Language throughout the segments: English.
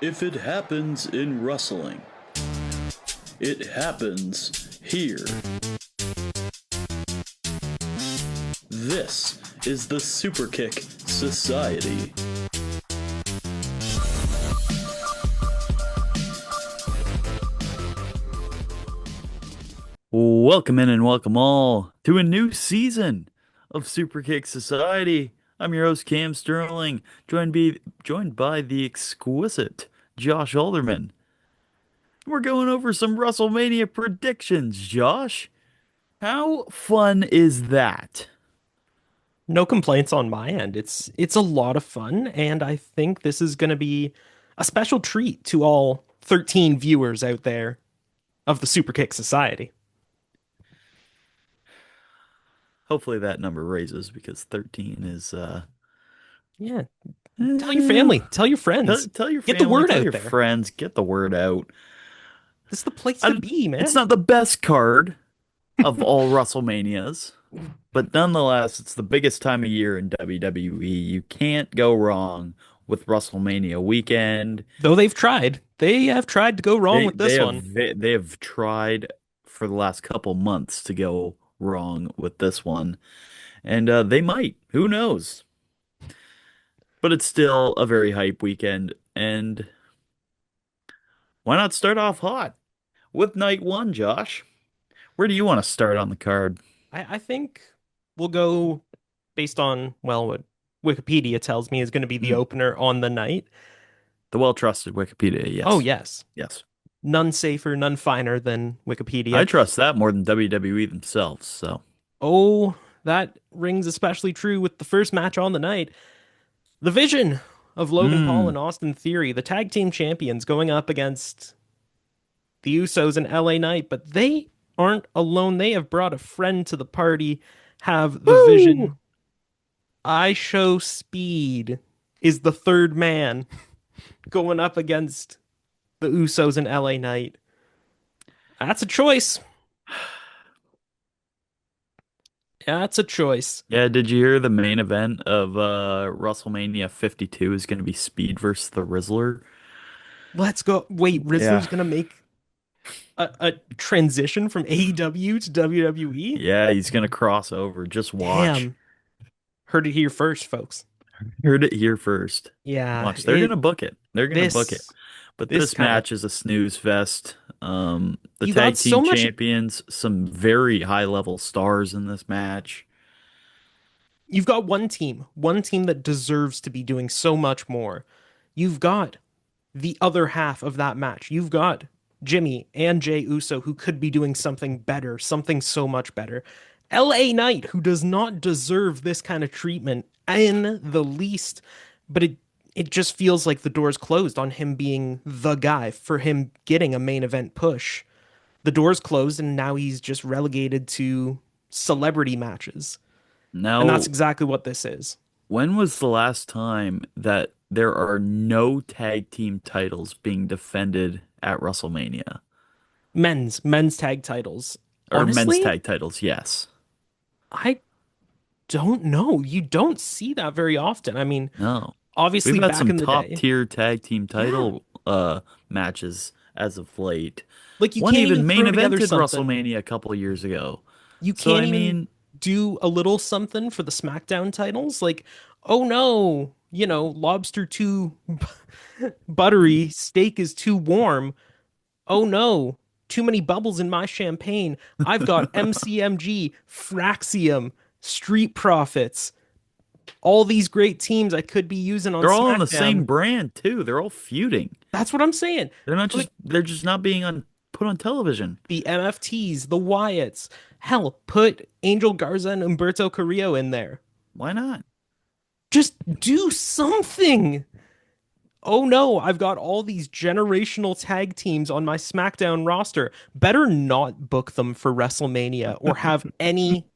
If it happens in wrestling, it happens here. This is the Superkick Society. Welcome in and welcome all to a new season of Superkick Society. I'm your host Cam Sterling, joined by the exquisite Josh Alderman. We're going over some WrestleMania predictions, Josh. How fun is that? No complaints on my end. It's a lot of fun, and I think this is going to be a special treat to all 13 viewers out there of the Superkick Society. Hopefully that number raises because 13 is Yeah, tell your eh, family, tell your tell, friends, tell your get the family, word tell out your there. friends, get the word out. This is the place to be, It's man. not the best card of all WrestleManias, but nonetheless, it's the biggest time of year in WWE. You can't go wrong with WrestleMania weekend. Though they have tried to go wrong They with they this have one. they have tried for the last couple months to go wrong with this one, and they might. Who knows? But it's still a very hype weekend, and why not start off hot with night one, Josh? Where do you want to start on the card? I think we'll go based on, well, what Wikipedia tells me is going to be the Hmm. opener on the night. The well-trusted Wikipedia, Oh, yes. yes. Yes. None safer, none finer than I Wikipedia. trust that more than WWE themselves, so. Oh, that rings especially true with the first match on the night. The vision of Logan Paul Hmm. and Austin Theory, the tag team champions, going up against the Usos and LA Knight, but they aren't alone. They have brought a friend to the party, have the vision. Woo! I show speed is the third man going up against the Usos and LA Knight. That's a choice. That's a choice. Yeah, did you hear the main event of WrestleMania 52 is going to be Speed versus the Rizzler? Let's go. Wait, Yeah. Rizzler's gonna make a transition from AEW to WWE? Yeah, he's going to cross over. Just watch. Damn. Heard it here first, folks. Heard it here first. Yeah, Watch. They're going to book it. They're going to book it. this But this this kind of match is a snooze fest. The you got tag so team much champions, some very high level stars in this match. you've got one team that deserves to be doing so much more. You've got the other half of that match. You've got Jimmy and Jey Uso who could be doing something better, something so much better. LA Knight who does not deserve this kind of treatment in the least, but it just feels like the door's closed on him being the guy for him getting a main event push. The door's closed and now he's just relegated to celebrity matches. And that's Now, exactly what this is. when was the last time that there are no tag team titles being defended at WrestleMania? Men's tag titles. Or men's Honestly, tag titles, yes. I don't know. You don't see that very often. I mean, No. We've obviously had back some in the top day. tier tag team Yeah. title matches as of late. Like you One can't even even main throw together evented something. WrestleMania a couple years ago. You So can't I even mean, do a little something for the SmackDown titles. Like, oh no, lobster too buttery, steak is too warm. Oh no, too many bubbles in my champagne. I've got MCMG, Fraxium, Street Profits, all these great teams I could be using on they're all on the same SmackDown. brand too. They're all feuding. That's what I'm saying. Put They're just not being on put on television. the MFTs, the Wyatts. Hell, put Angel Garza and Humberto Carrillo in there. Why not? Just do something. Oh no, I've got all these generational tag teams on my SmackDown roster. Better not book them for WrestleMania or have any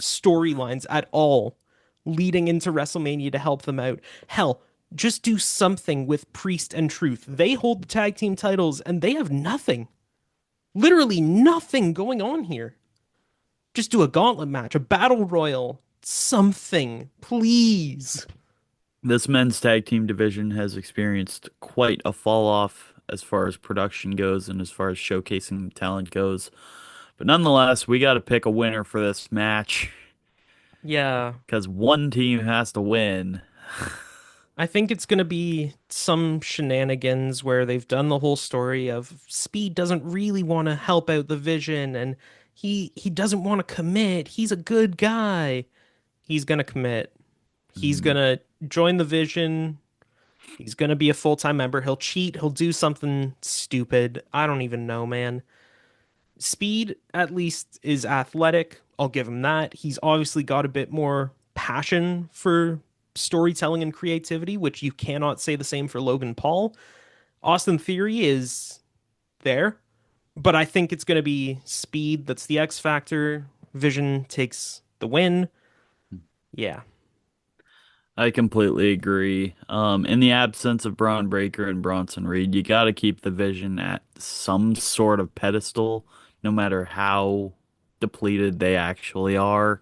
storylines at all leading into WrestleMania to help them out. Hell, just do something with Priest and Truth. They hold the tag team titles and they have nothing. Literally nothing going on here. Just do a gauntlet match, a battle royal, something, please. This men's tag team division has experienced quite a fall off as far as production goes and as far as showcasing talent goes. But nonetheless, we got to pick a winner for this match Yeah, because one team has to win. I think it's going to be some shenanigans where they've done the whole story of Speed doesn't really want to help out the Vision and he doesn't want to commit. He's a good guy. He's going to commit. He's Mm, going to join the Vision. He's going to be a full-time member. He'll cheat. He'll do something stupid. I don't even know, man. Speed at least is athletic. I'll give him that. He's obviously got a bit more passion for storytelling and creativity, which you cannot say the same for Logan Paul. Austin Theory is there, but I think it's going to be Speed that's the X factor. Vision takes the win. Yeah. I completely agree. In the absence of Braun Breaker and Bronson Reed, you got to keep the Vision at some sort of pedestal, no matter how depleted they actually are.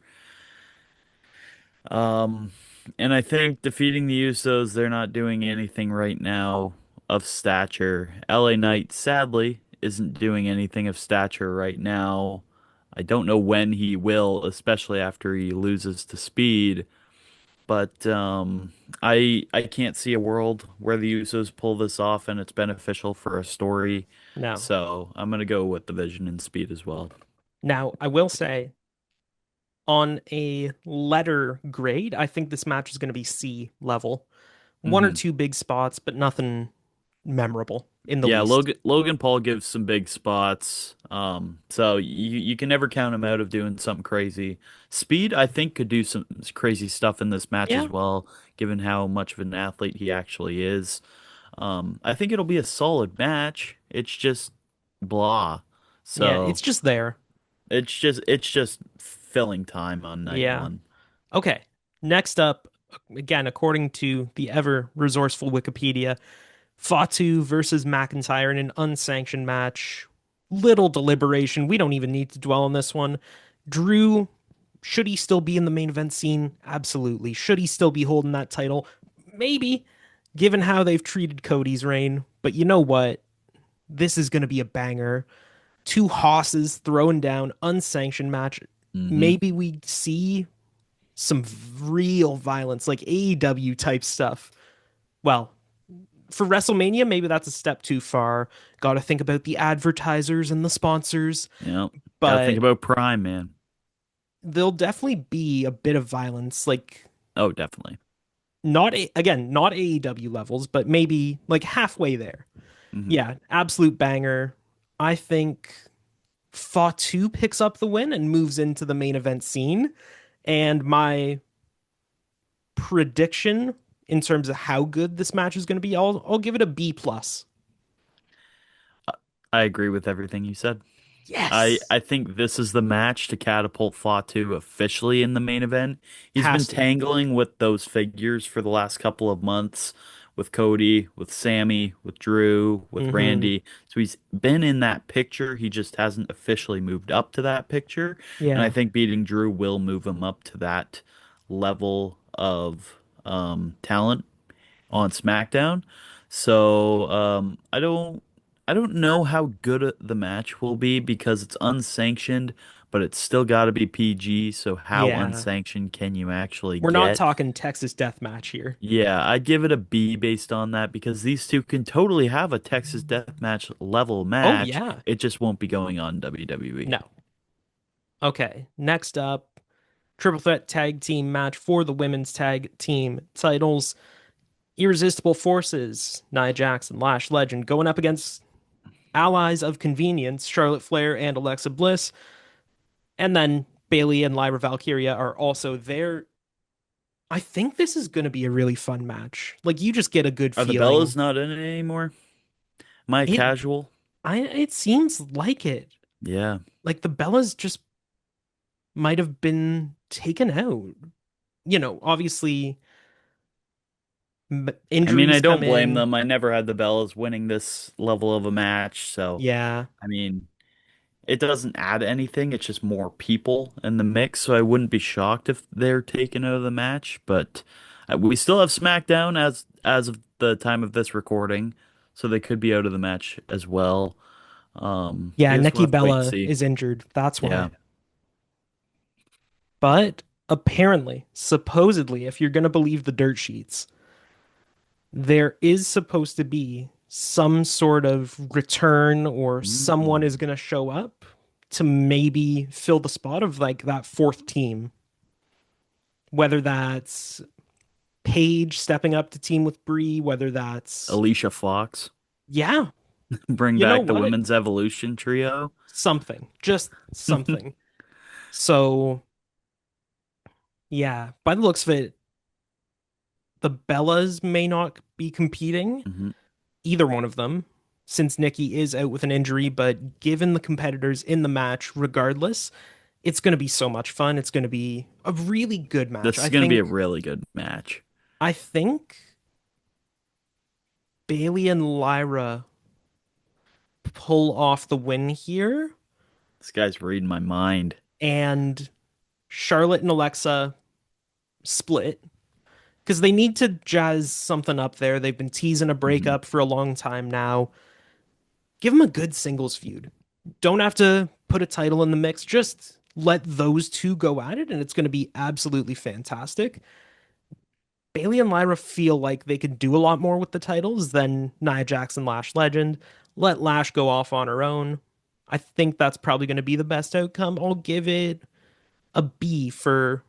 Um, and I think defeating the Usos, they're not doing anything right now of stature. LA Knight, sadly, isn't doing anything of stature right now. I don't know when he will, especially after he loses to Speed. But I can't see a world where the Usos pull this off and it's beneficial for a story. No. So I'm gonna go with the Vision and Speed as well. Now, I will say on a letter grade, I think this match is going to be C level. One or Hmm. two big spots, but nothing memorable in the Yeah, least. Logan Paul gives some big spots. So you can never count him out of doing something crazy. Speed, I think, could do some crazy stuff in this match Yeah. as well, given how much of an athlete he actually is. I think it'll be a solid match. It's just blah. Yeah, So it's just there. it's just filling time on night Yeah. one. Okay. Next up, again, according to the ever resourceful Wikipedia, Fatu versus McIntyre in an unsanctioned match. Little deliberation. We don't even need to dwell on this one. Drew, should he still be in the main event scene? Absolutely. Should he still be holding that title? Maybe, given how they've treated Cody's reign. But you know what? This is going to be a banger. Two hosses throwing down, unsanctioned match. Hmm. Maybe we see some real violence, like AEW type stuff. Well, for WrestleMania, maybe that's a step too far. Got to think about the advertisers and the sponsors, Yeah. Got to think but about Prime, man. there'll definitely be a bit of violence, like Oh, definitely. again, not AEW levels, but maybe like halfway there. Hmm. Yeah, absolute banger. I think Fatu picks up the win and moves into the main event scene. And my prediction in terms of how good this match is going to be, I'll give it a B plus. I agree with everything you said. Yes, I think this is the match to catapult Fatu officially in the main event. He's been has to. tangling with those figures for the last couple of months with Cody, with Sammy, with Drew, with Hmm. Randy. So he's been in that picture. He just hasn't officially moved up to that picture. And I Yeah, think beating Drew will move him up to that level of talent on SmackDown. So I don't know how good the match will be because it's unsanctioned, but it's still got to be PG. So how yeah. unsanctioned can you actually We're not get? talking Texas Death Match here. Yeah, I'd give it a B based on that because these two can totally have a Texas Deathmatch level Oh match. yeah. It just won't be going on WWE. No. Okay. Next up, triple threat tag team match for the women's tag team titles. Irresistible Forces, Nia Jackson, Lash Legend, going up against allies of convenience, Charlotte Flair and Alexa Bliss. And then Bailey and Lyra Valkyria are also there. I think this is going to be a really fun match. Like you just get a good Are the feeling. Bellas not in it anymore? Am I a It casual? it seems like it. Yeah. Like the Bellas just might have been taken out. Obviously I mean, I injuries come don't blame in. them. I never had the Bellas winning this level of a match, so Yeah. I mean, it doesn't add anything. It's just more people in the mix, so I wouldn't be shocked if they're taken out of the match. But We still have SmackDown as of the time of this recording, so they could be out of the match as well. I Yeah, guess we'll Nikki have to wait and Bella see. is injured. That's Yeah. why. But apparently, supposedly, if you're going to believe the dirt sheets, there is supposed to be some sort of return or someone Mm. is going to show up to maybe fill the spot of like that fourth team, whether that's Paige stepping up to team with Brie, whether that's, Alicia Fox, yeah, bring you know back the what? women's evolution trio. Something, just something. So, yeah, by the looks of it, the Bellas may not be competing, Mhm. either one of them, since Nikki is out with an injury. But given the competitors in the match, regardless, it's going to be so much fun. It's going to be a really good match. This is going to be a really good match. I think Bailey and Lyra pull off the win here, This guy's reading my mind. and Charlotte and Alexa split because they need to jazz something up there. They've been teasing a Mhm. breakup for a long time now. Give them a good singles feud. Don't have to put a title in the mix. Just let those two go at it, and it's going to be absolutely fantastic. Bailey and Lyra feel like they could do a lot more with the titles than Nia Jax and Lash Legend. Let Lash go off on her own. I think that's probably going to be the best outcome. I'll give it a B for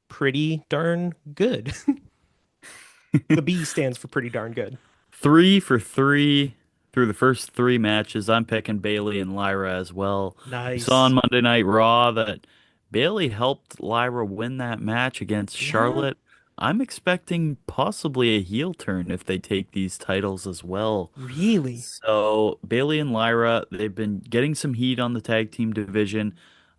pretty darn good. The B stands for pretty darn good. 3 for 3 through the first three matches. I'm picking Bailey and Lyra as well. We saw on Nice. Monday Night Raw that Bailey helped Lyra win that match against Yeah, Charlotte. I'm expecting possibly a heel turn if they take these titles as well. really. So Bailey and Lyra, they've been getting some heat on the tag team division.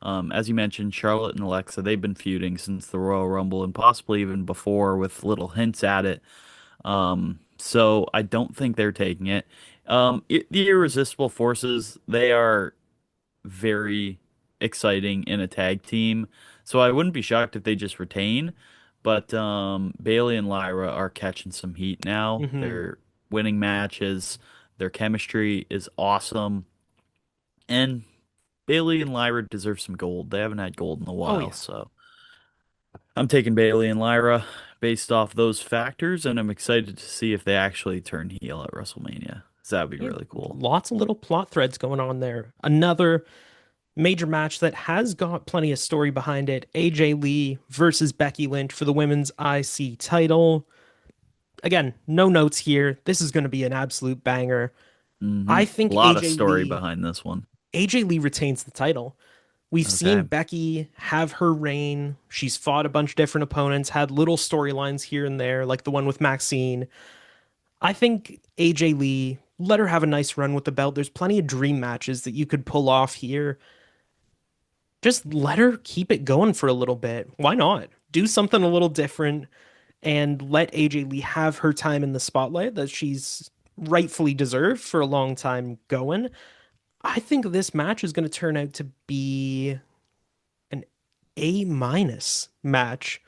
As you mentioned, Charlotte and Alexa, they've been feuding since the Royal Rumble and possibly even before with little hints at it. So I don't think they're taking it. The Irresistible Forces, they are very exciting in a tag team. So I wouldn't be shocked if they just retain. But Bailey and Lyra are catching some heat now. Hmm. They're winning matches. Their chemistry is awesome. And Bailey and Lyra deserve some gold. They haven't had gold in a Oh while, yeah. so I'm taking Bailey and Lyra based off those factors, and I'm excited to see if they actually turn heel at WrestleMania. 'Cause that would be Yeah, really cool. lots of little plot threads going on there. Another major match that has got plenty of story behind it. AJ Lee versus Becky Lynch for the women's IC title. Again, no notes here. This is going to be an absolute banger. I A think lot of story behind this one. AJ Lee retains the title. We've seen Okay. Becky have her reign. She's fought a bunch of different opponents, had little storylines here and there, like the one with Maxine. I think AJ Lee, let her have a nice run with the belt. There's plenty of dream matches that you could pull off here. Just let her keep it going for a little bit. Why not? Do something a little different and let AJ Lee have her time in the spotlight that she's rightfully deserved for a long time going. I think this match is going to turn out to be an A minus match.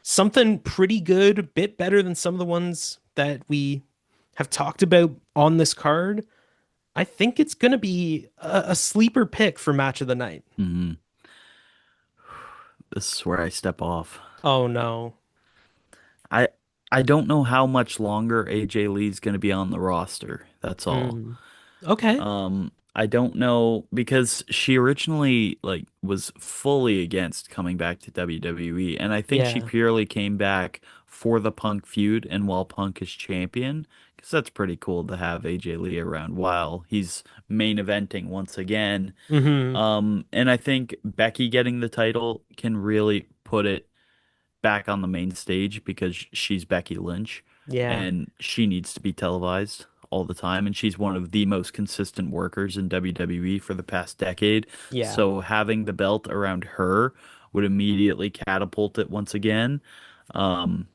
Something pretty good, a bit better than some of the ones that we have talked about on this card. I think it's going to be a sleeper pick for match of the night. hmm This is where I step off. Oh no. I I don't know how much longer AJ Lee's going to be on the roster. That's all. Mm. Okay. I don't know because she originally was fully against coming back to WWE, and I think she Yeah. purely came back for the Punk feud and while Punk is champion, because that's pretty cool to have AJ Lee around while he's main eventing once again. Hmm. And I think Becky getting the title can really put it back on the main stage because she's Becky Lynch Yeah. and she needs to be televised all the time. And she's one of the most consistent workers in WWE for the past decade. Yeah. So having the belt around her would immediately catapult it once again. Um,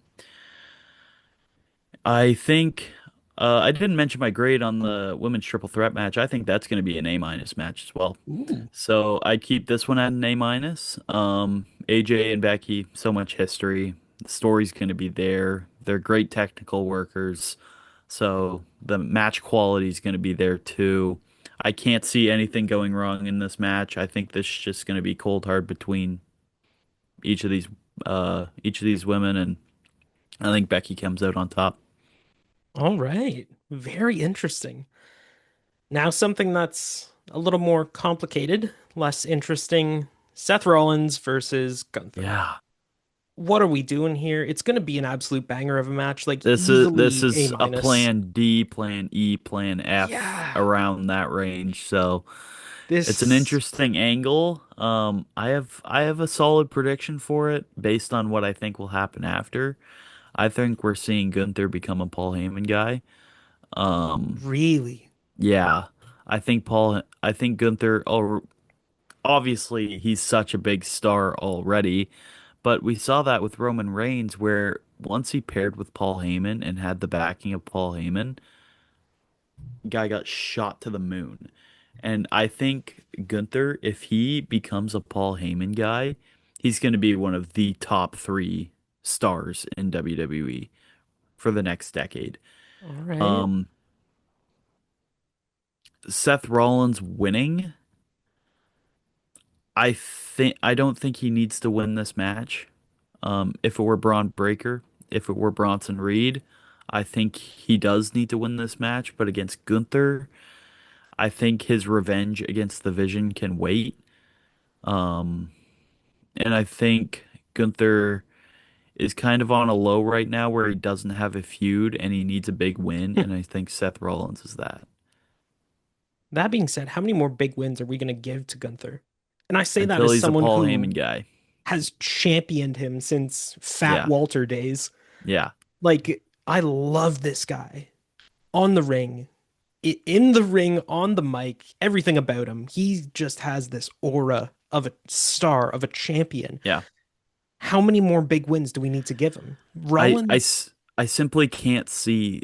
I think I didn't mention my grade on the women's triple threat match. I think that's going to be an A minus match as well. Ooh. So I keep this one at an A minus. AJ and Becky, so much history. The story's going to be there. They're great technical workers. So the match quality is going to be there too. I can't see anything going wrong in this match. I think this is just going to be cold hard between each of these women, and I think Becky comes out on top. All right. Very interesting. Now, something that's a little more complicated, less interesting. Seth Rollins versus Gunther. Yeah. What are we doing here? It's going to be an absolute banger of a match, like This easily A is a minus. plan D, plan E, plan F Yeah. around that range. So it's an This interesting angle. I have a solid prediction for it based on what I think will happen after. I think we're seeing Gunther become a Paul Heyman guy. Um, really. yeah, I think Gunther. Oh, obviously he's such a big star already, but we saw that with Roman Reigns, where once he paired with Paul Heyman and had the backing of Paul Heyman, guy got shot to the moon. And I think Gunther, if he becomes a Paul Heyman guy, he's going to be one of the top three stars in WWE for the next decade. All right. Um, Seth Rollins winning, I don't think he needs to win this match. If it were Braun Breaker, if it were Bronson Reed, I think he does need to win this match. But against Gunther, I think his revenge against the Vision can wait. Um, and I think Gunther is kind of on a low right now where he doesn't have a feud and he needs a big win. And I think Seth Rollins is that That being said, how many more big wins are we going to give to Gunther? And I say that until as he's a someone Paul who Heyman guy. has championed him since Fat Yeah. Walter days. Yeah. Like, I love this guy on the ring, in the ring, on the mic, everything about him. He just has this aura of a star, of a champion. Yeah. How many more big wins do we need to give him? Rollins, I simply can't see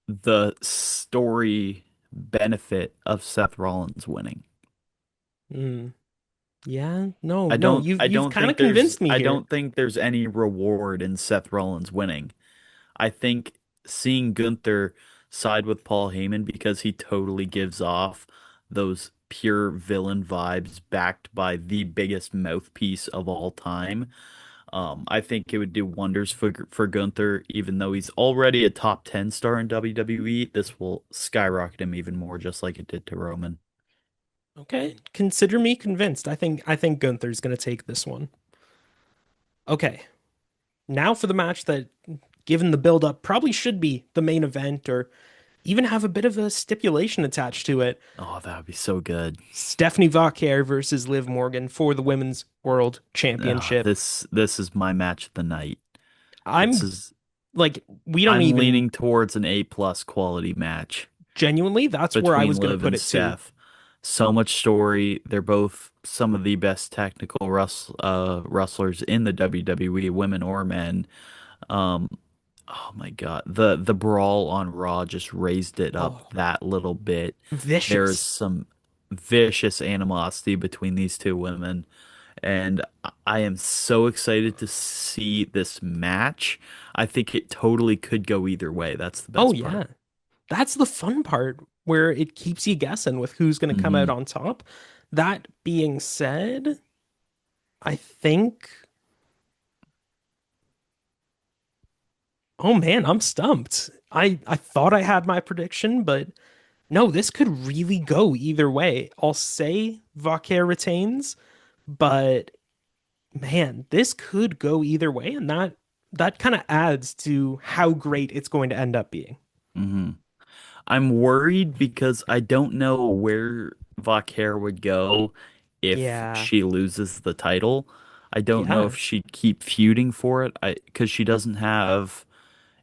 the story benefit of Seth Rollins winning. mm, yeah, no, no, you've kind of convinced me I here. don't think there's any reward in Seth Rollins winning. I think seeing Gunther side with Paul Heyman because he totally gives off those pure villain vibes backed by the biggest mouthpiece of all time. I think it would do wonders for Gunther, even though he's already a top 10 star in WWE. This will skyrocket him even more, just like it did to Roman. Okay, consider me convinced. I think Gunther's gonna take this one. Okay, now for the match that, given the build up, probably should be the main event or even have a bit of a stipulation attached to it. Oh, that would be so good. Stephanie Vauquer versus Liv Morgan for the Women's World Oh, Championship. this is my match of the night. This I'm is like, we don't I'm even leaning towards an A plus quality match genuinely, that's where I between was gonna Liv put and it too. Steph. So much story. They're both some of the best technical wrestlers in the WWE, women or men. Um, oh my God, the brawl on Raw just raised it up Oh, that little bit. There is vicious. some vicious animosity between these two women, and I am so excited to see this match. I think it totally could go either way. That's the Oh best part. yeah. That's the fun part where it keeps you guessing with who's gonna come Hmm. out on top. That being said, I think, oh man, I'm stumped. I thought I had my prediction, but no, this could really go either way. I'll say Vauquer retains, but man, this could go either way, and that kind of adds to how great it's going to end up being. Hmm. I'm worried because I don't know where Vauquer would go if Yeah. she loses the title. I don't know Yeah. if she'd keep feuding for it. Because she doesn't have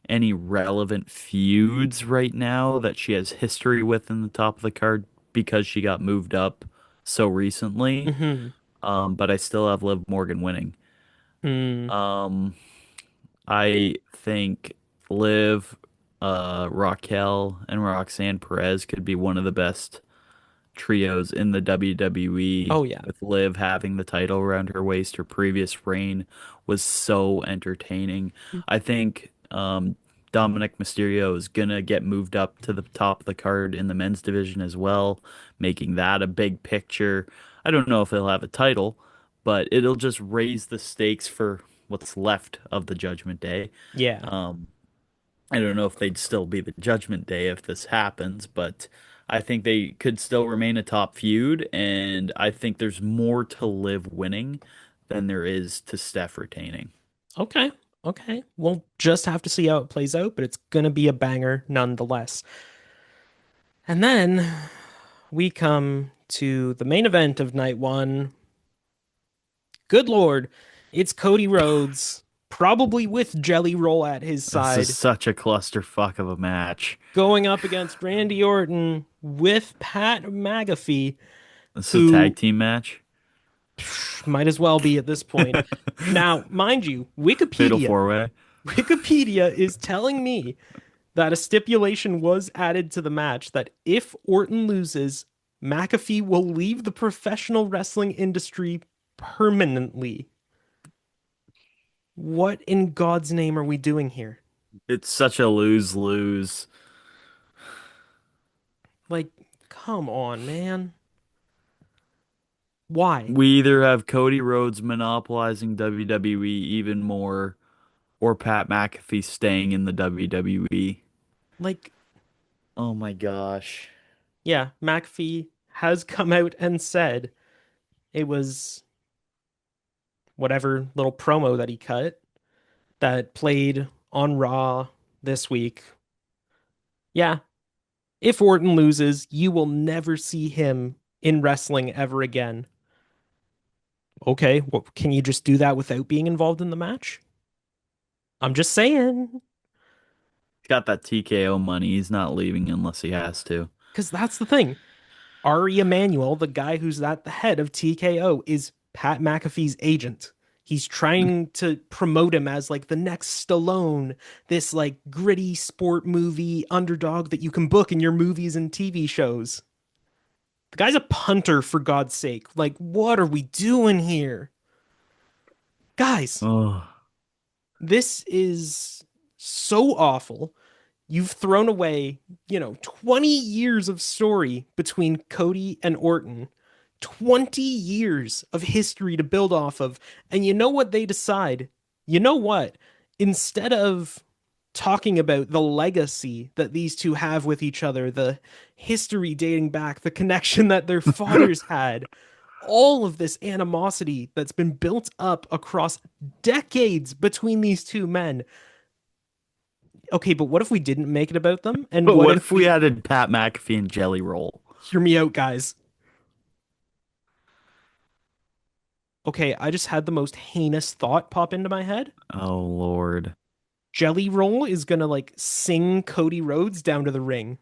any relevant feuds right now that she has history with in the top of the card because she got moved up so recently. Hmm. But I still have Liv Morgan winning. Hmm. Um, I think Liv, Raquel, and Roxanne Perez could be one of the best trios in the WWE Oh yeah. with Liv having the title around her waist. Her previous reign was so entertaining. I think Dominic Mysterio is gonna get moved up to the top of the card in the men's division as well, making that a big picture. I don't know if he'll have a title, but it'll just raise the stakes for what's left of the Judgment Day. Yeah. Um, I don't know if they'd still be the Judgment Day if this happens, but I think they could still remain a top feud, and I think there's more to Liv winning than there is to Steph retaining. Okay. Okay. We'll just have to see how it plays out, but it's gonna be a banger nonetheless. And then we come to the main event of night one. Good Lord, it's Cody Rhodes, probably with Jelly Roll at his This is side, such a clusterfuck of a match. going up against Randy Orton with Pat McAfee, This is a tag who team match. might as well be at this point. Now, mind you, Fatal Wikipedia four way. Wikipedia is telling me that a stipulation was added to the match that if Orton loses, McAfee will leave the professional wrestling industry permanently. What in God's name are we doing here? It's such a lose-lose. Like, come on, man. Why? We either have Cody Rhodes monopolizing WWE even more, or Pat McAfee staying in the WWE. Like, Oh my gosh. yeah, McAfee has come out and said it was whatever little promo that he cut that played on Raw this week. Yeah, if Orton loses, you will never see him in wrestling ever again. Okay, well, can you just do that without being involved in the match? I'm just saying, He's got that TKO money. He's not leaving unless he has to. because that's the thing. Ari Emanuel, the guy who's at the head of TKO, is Pat McAfee's agent. He's trying to promote him as like the next Stallone, this like gritty sport movie underdog that you can book in your movies and TV shows. The guy's a punter, for God's sake. Like, what are we doing here? Guys, Oh, this is so awful. You've thrown away, 20 years of story between Cody and Orton, 20 years of history to build off of. And you know what they decide? You know what? Instead of talking about the legacy that these two have with each other, the history dating back, the connection that their fathers had, all of this animosity that's been built up across decades between these two men. Okay, but what if we didn't make it about them? And but what what if if we we added Pat McAfee and Jelly Roll? hear me out, guys? Okay, I just had the most heinous thought pop into my head. Oh Lord. Jelly Roll is gonna like sing Cody Rhodes down to the ring.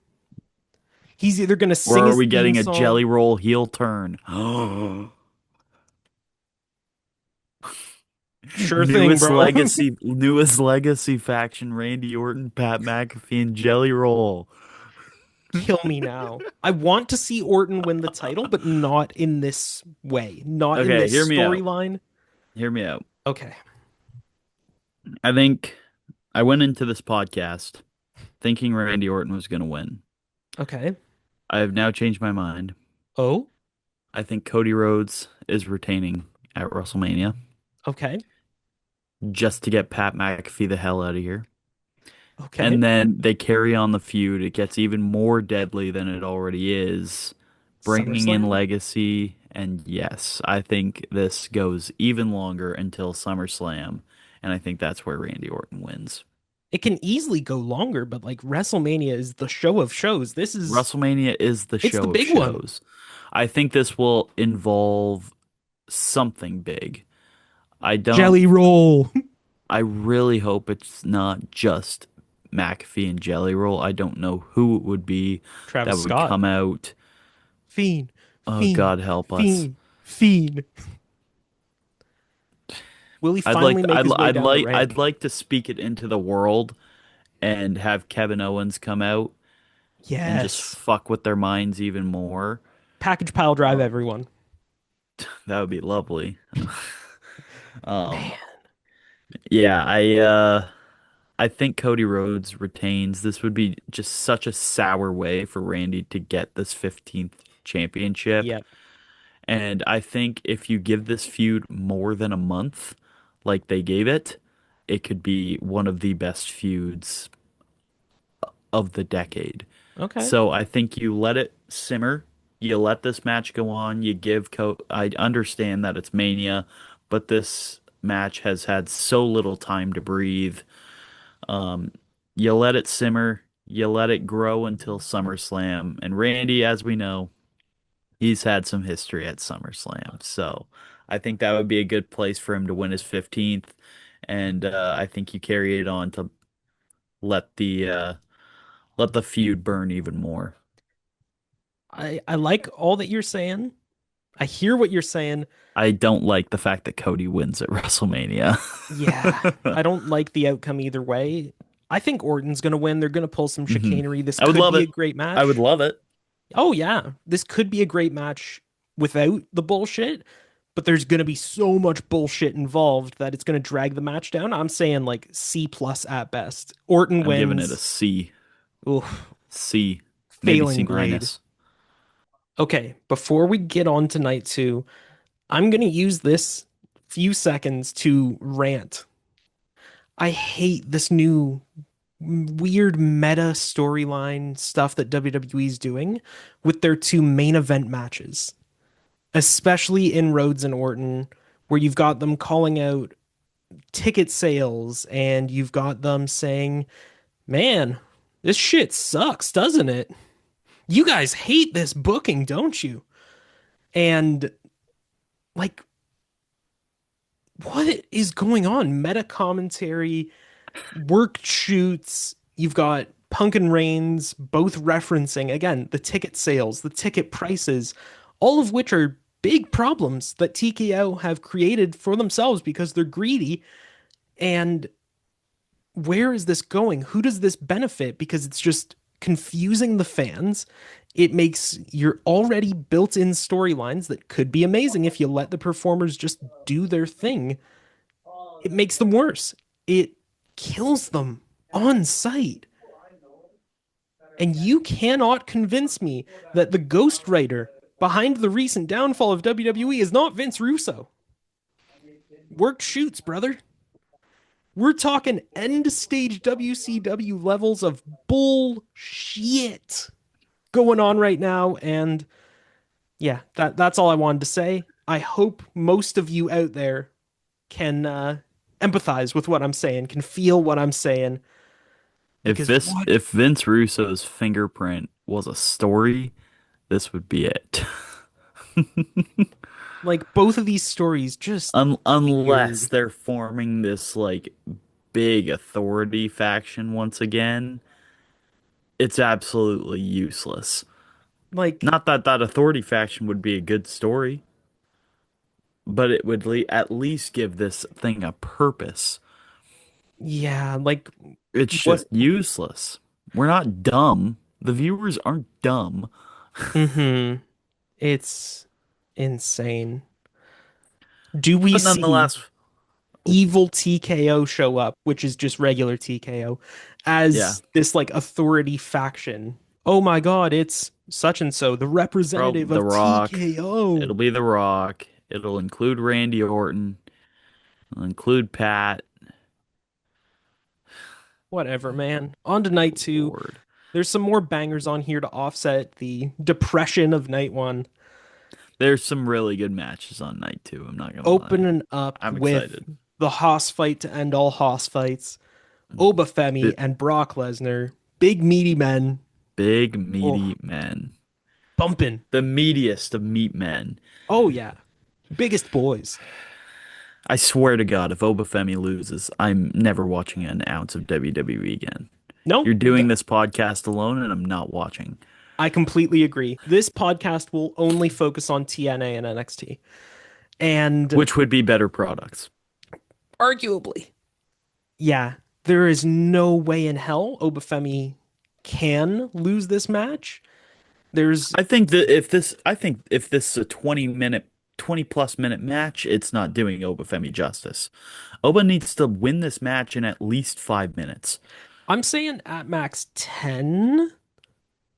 He's either gonna Or sing are his we theme getting a song. Jelly Roll heel turn? Sure thing, bro. Newest legacy faction, Randy Orton, Pat McAfee, and Jelly Roll. Kill me now. I want to see Orton win the title, but not in this way, not in Okay, this hear me out. storyline. Hear me out. Okay. I think I went into this podcast thinking Randy Orton was going to win. Okay. I have now changed my mind. Oh, I think Cody Rhodes is retaining at WrestleMania okay. just to get Pat McAfee the hell out of here. Okay. And then they carry on the feud. It gets even more deadly than it already is, bringing in SummerSlam? Legacy. And yes, I think this goes even longer until SummerSlam. And I think that's where Randy Orton wins. It can easily go longer, but like WrestleMania is the show of shows. WrestleMania is the It's the show of big one. shows. I think this will involve something big. I don't, Jelly roll. I really hope it's not just McAfee and Jelly Roll. I don't know who it would be that Travis would Scott. come out. Fiend. Oh, Fiend. God help us. Fiend. Fiend. Will he finally make his way down the I'd ramp? like to speak it into the world and have Kevin Owens come out and just Yes. fuck with their minds even more. Package pile drive Uh, everyone. that would be lovely. Um, Man. yeah, I think Cody Rhodes retains. This would be just such a sour way for Randy to get this 15th championship. Yep. And I think if you give this feud more than a month, like they gave it, it could be one of the best feuds of the decade. Okay. So I think you let it simmer. You let this match go on. You give I understand that it's Mania, but this match has had so little time to breathe. Um, you let it simmer. You let it grow until SummerSlam. And Randy, as we know, he's had some history at SummerSlam. So I think that would be a good place for him to win his 15th. And I think you carry it on to let the uh, let the feud burn even more. I like all that you're saying. I hear what you're saying. I don't like the fact that Cody wins at WrestleMania. Yeah, I don't like the outcome either way. I think Orton's going to win. They're going to pull some hmm chicanery. This I would could love be a it. great I would match. love it. Oh, yeah. This could be a great match without the bullshit, but there's going to be so much bullshit involved that it's going to drag the match down. I'm saying like C plus at best. Orton I'm giving it a wins. C, Oof, C, maybe C failing grade. minus. Okay, before we get on to night two, I'm going to use this few seconds to rant. I hate this new weird meta storyline stuff that WWE is doing with their two main event matches, especially in Rhodes and Orton, where you've got them calling out ticket sales and you've got them saying, man, this shit sucks, doesn't it? You guys hate this booking, don't you? And like, what is going on? Meta commentary, work shoots. You've got Punk and Reigns both referencing, again, the ticket sales, the ticket prices, all of which are big problems that TKO have created for themselves because they're greedy. And where is this going? Who does this benefit? Because it's just confusing the fans. It makes your already built in storylines that could be amazing if you let the performers just do their thing. It makes them worse. It kills them on site. And you cannot convince me that the ghostwriter behind the recent downfall of WWE is not Vince Russo. Work shoots, brother. We're talking end stage WCW levels of bullshit going on right now. And yeah, that's all I wanted to say. I hope most of you out there can empathize with what I'm saying, can feel what I'm saying. If Because this what? if Vince Russo's fingerprint was a story, this would be it. Like both of these stories just Unless weird. they're forming this like big authority faction once again, it's absolutely useless. Like, Not that that authority faction would be a good story, but it would at least give this thing a purpose. yeah, like It's what? just useless. We're not dumb. The viewers aren't dumb. Mm-hmm. It's insane. Do we But see nonetheless, evil TKO show up, which is just regular TKO, yeah, as this like authority faction? Oh my God, it's such and so, the probably representative The of Rock. TKO. It'll be The Rock. It'll include Randy Orton. It'll include Pat. Whatever, man. On to night two. Lord. There's some more bangers on here to offset the depression of night one. There's some really good matches on night two, I'm not gonna lie. Opening up I'm with excited. the Haas fight to end all Haas fights. Obafemi Bi- and Brock Lesnar, big meaty men. Big Oh, meaty men. bumping. The meatiest of meat men. Oh yeah, biggest boys. I swear to God, if Obafemi loses, I'm never watching an ounce of WWE again. No, You're doing this podcast alone, and I'm not watching. I completely agree. This podcast will only focus on TNA and NXT, and Which would be better products. arguably, yeah, there is no way in hell Obafemi can lose this match. There's I think if this is a 20 plus minute match, it's not doing Obafemi justice. Oba needs to win this match in at least 5 minutes. I'm saying at max 10.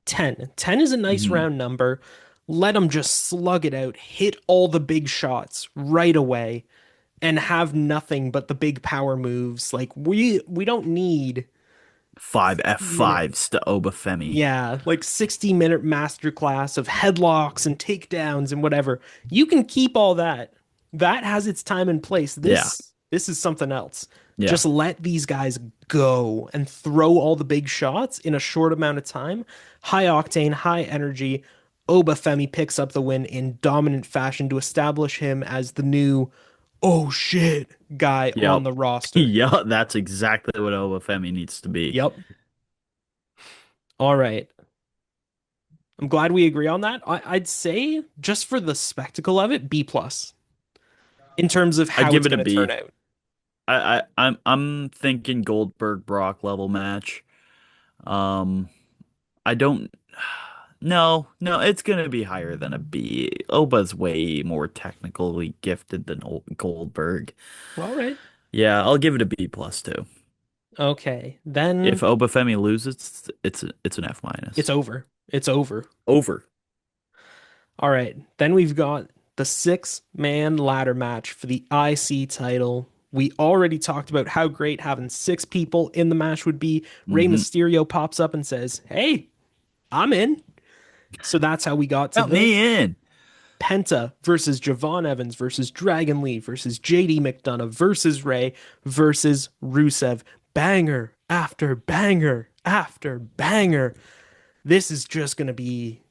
10. 10 is a nice Mhm. round number. Let them just slug it out, hit all the big shots right away, and have nothing but the big power moves. Like we don't need Five 60-minute. F5s to Obafemi. Yeah, like 60-minute masterclass of headlocks and takedowns and whatever. You can keep all that. That has its time and place. Yeah. This is something else. Yeah. Just let these guys go and throw all the big shots in a short amount of time. High octane, high energy. Obafemi picks up the win in dominant fashion to establish him as the new oh shit guy on Yep. the roster. Yeah, that's exactly what Obafemi needs to be. Yep. All right. I'm glad we agree on that. I'd say just for the spectacle of it, B plus in terms of I'd how give it's it a going to turn B. out. I'm thinking Goldberg Brock level match. Um, I don't. No, it's gonna be higher than a B. Oba's way more technically gifted than Goldberg. All right. Yeah, I'll give it a B plus too. Okay. If Then Obafemi loses, it's an F it's minus. over. It's over. Over. All right. Then we've got the six-man ladder match for the IC title. We already talked about how great having six people in the match would be. Rey Mm-hmm. Mysterio pops up and says, "Hey, I'm in." So that's how we got to Count me this. in. Penta versus Javon Evans versus Dragon Lee versus JD McDonough versus Ray versus Rusev. Banger after banger after banger. This is just going to be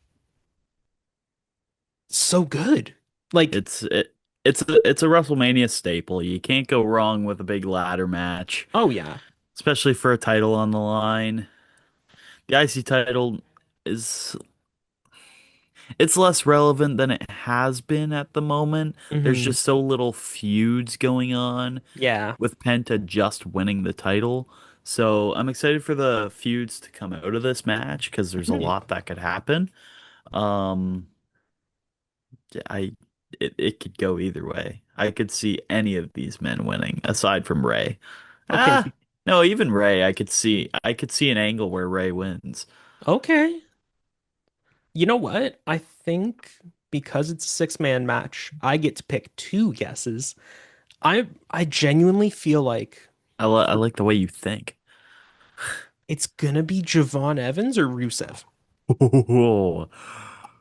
so good. Like, It's it. It's a WrestleMania staple. You can't go wrong with a big ladder match, oh yeah. especially for a title on the line. The IC title is it's less relevant than it has been at the moment. There's Hmm. just so little feuds going on Yeah. with Penta just winning the title. So I'm excited for the feuds to come out of this match because there's a Mhm. lot that could happen. Um, I it could go either way. I could see any of these men winning aside from Ray. Okay. Ah, no, even Ray, I could see an angle where Ray wins. Okay. You know what? I think because it's a six-man match, I get to pick two guesses. I genuinely feel like I like the way you think. it's gonna be Javon Evans or Rusev. Oh,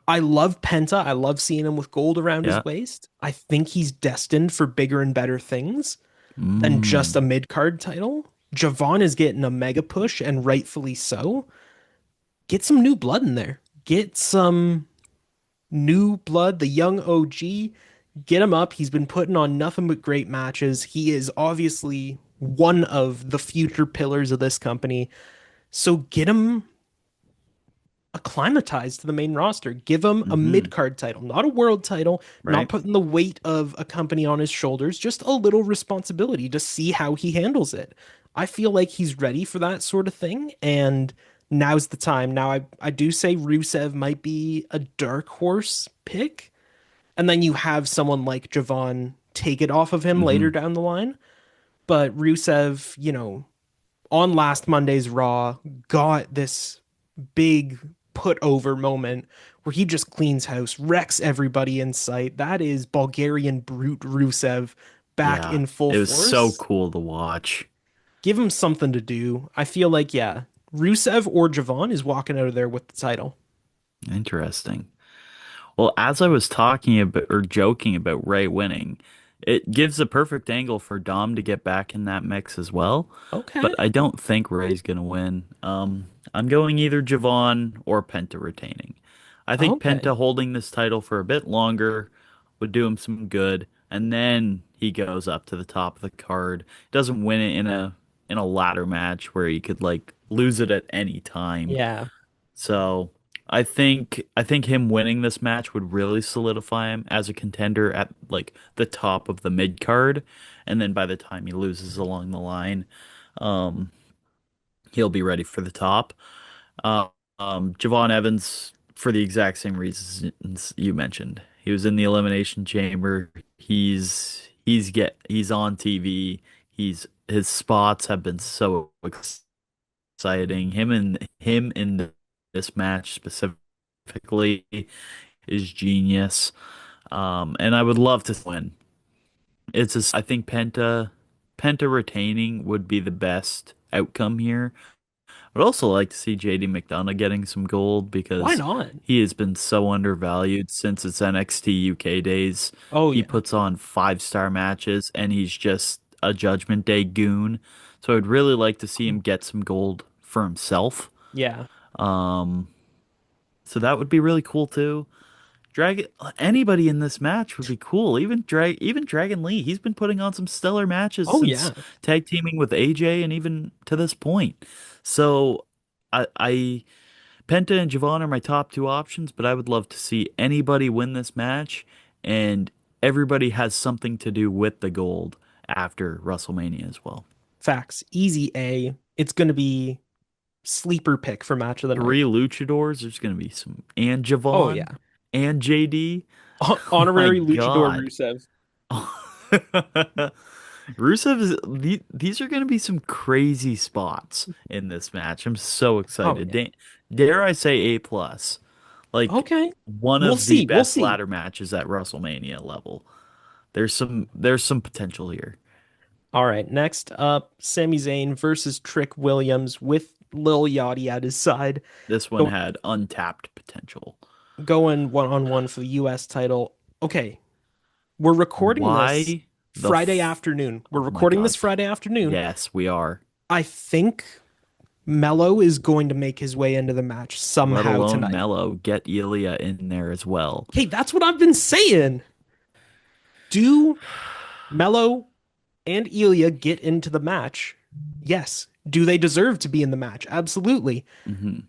I love Penta. I love seeing him with gold around his yeah. waist. I think he's destined for bigger and better things than just a Mm. mid-card title. Javon is getting a mega push, and rightfully so. Get some new blood in there. Get some new blood, the young OG. Get him up. He's been putting on nothing but great matches. He is obviously one of the future pillars of this company. So get him acclimatized to the main roster. Give him a Hmm. mid card title, not a world title, not Right? putting the weight of a company on his shoulders, just a little responsibility to see how he handles it. I feel like he's ready for that sort of thing, and now's the time. Now, I do say Rusev might be a dark horse pick, and then you have someone like Javon take it off of him later Hmm. down the line. But Rusev, on last Monday's Raw, got this big put over moment where he just cleans house, wrecks everybody in sight. That is Bulgarian brute Rusev back Yeah. in full It was so force. cool to watch. Give him something to do. I feel like, yeah, Rusev or Javon is walking out of there with the title. Interesting. Well, as I was talking about or joking about Ray winning, it gives a perfect angle for Dom to get back in that mix as well. Okay. But I don't think Ray's gonna win. I'm going either Javon or Penta retaining. I think Okay. Penta holding this title for a bit longer would do him some good, and then he goes up to the top of the card. Doesn't win it in a ladder match where he could like lose it at any time. Yeah. So I think him winning this match would really solidify him as a contender at like the top of the mid card, and then by the time he loses along the line, um, he'll be ready for the top. Uh, Javon Evans for the exact same reasons you mentioned. He was in the Elimination Chamber. He's on TV. He's his spots have been so exciting. Him in this match specifically is genius. And I would love to win. I think Penta retaining would be the best outcome here. I'd also like to see JD McDonough getting some gold Why because not? he has been so undervalued since his NXT UK days. Oh He yeah. puts on 5-star matches and he's just a Judgment Day goon. So I'd really like to see him get some gold for himself. Yeah. Um, so that would be really cool too. Dragon Anybody in this match would be cool. Even Dragon Lee. He's been putting on some stellar matches Oh since yeah. tag teaming with AJ and even to this point. So I Penta and Javon are my top two options, but I would love to see anybody win this match and everybody has something to do with the gold after WrestleMania as well. Facts. Easy A. It's gonna be sleeper pick for match of the night. Three luchadors, there's gonna be some and Oh Javon yeah. and JD. Oh my Honorary luchador God. Rusev. Rusev these are going to be some crazy spots in this match. I'm so Oh excited. yeah. Dare I say A plus? Like Okay. one We'll of the see. We'll best see. ladder matches at WrestleMania level. There's some potential here. All right. Next up, Sami Zayn versus Trick Williams with Lil Yachty at his side. This one Go had untapped potential. going one on one for the US title. Okay. We're recording this Why the Friday f afternoon. We're Oh my recording this God. Friday afternoon. Yes, we are. I think Mello is going to make his way into the match Let somehow alone tonight. Mello. Get Ilya in there as well. Hey, that's what I've been saying. Do Mello and Ilya get into the match? Yes. Do they deserve to be in the match? Absolutely. Hmm.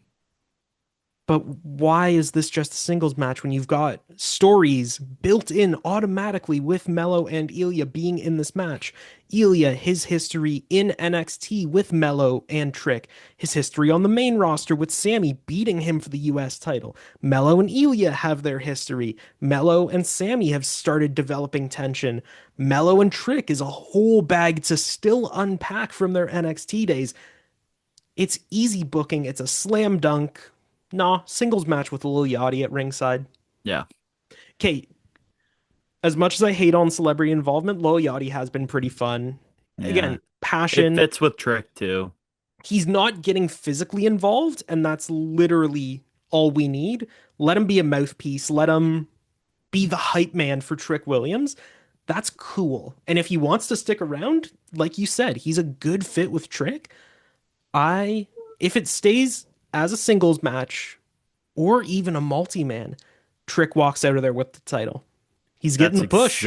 But why is this just a singles match when you've got stories built in automatically with Mello and Ilya being in this match? Ilya, his history in NXT with Mello and Trick, his history on the main roster with Sammy beating him for the US title. Mello and Ilya have their history. Mello and Sammy have started developing tension. Mello and Trick is a whole bag to still unpack from their NXT days. It's easy booking, it's a slam dunk. Nah, singles match with Lil Yachty at ringside. Yeah. Kate, as much as I hate on celebrity involvement, Lil Yachty has been pretty fun. Yeah. Again, It passion. fits with Trick too. He's not getting physically involved, and that's literally all we need. Let him be a mouthpiece. Let him be the hype man for Trick Williams. That's cool. And if he wants to stick around, like you said, he's a good fit with Trick. I, if it stays as a singles match, or even a multi-man, Trick walks out of there with the title. He's getting the push.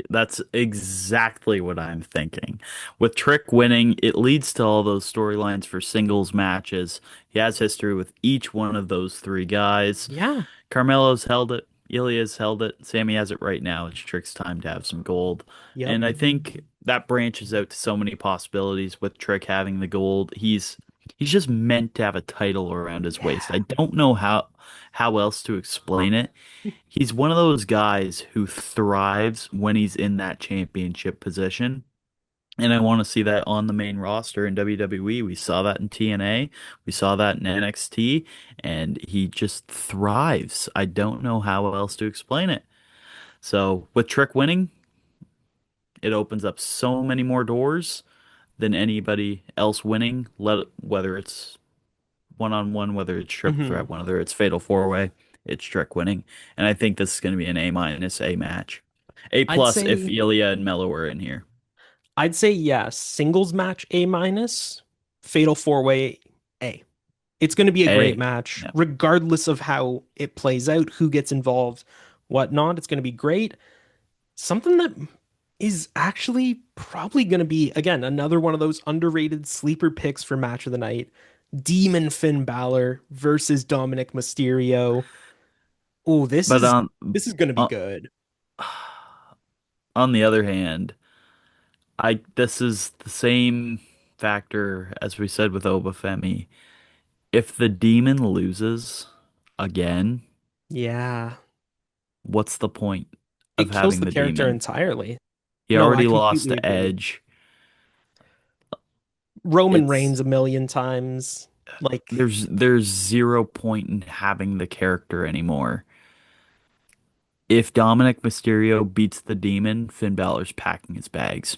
That's exactly what I'm thinking. With Trick winning, it leads to all those storylines for singles matches. He has history with each one of those three guys. Yeah. Carmelo's held it. Ilya's held it. Sammy has it right now. It's Trick's time to have some gold. Yep. And I think that branches out to so many possibilities with Trick having the gold. He's just meant to have a title around his waist. I Yeah. don't know how else to explain it. He's one of those guys who thrives when he's in that championship position. And I want to see that on the main roster in WWE. We saw that in TNA. We saw that in NXT. And he just thrives. I don't know how else to explain it. So with Trick winning, it opens up so many more doors than anybody else winning, whether it's one-on-one, whether it's triple Hmm. threat, whether it's fatal four-way, it's Trick winning. And I think this is going to be an A minus A match. A I'd plus if say Ilya and Mello are in here. I'd say yes. Singles match A minus, fatal four way A. It's going to be a great A. match, Yeah. regardless of how it plays out, who gets involved, whatnot. It's going to be great. Something that is actually probably going to be, again, another one of those underrated sleeper picks for match of the night. Demon Finn Balor versus Dominic Mysterio. Oh, this But is this is going to be on good. on the other hand, I this is the same factor as we said with Obafemi. If the demon loses, again. Yeah. What's the point of It kills having the the character demon? entirely. He No, I already lost completely to agree. Edge. Roman It's Reigns a million times. Like, there's zero point in having the character anymore. If Dominic Mysterio beats the demon, Finn Balor's packing his bags.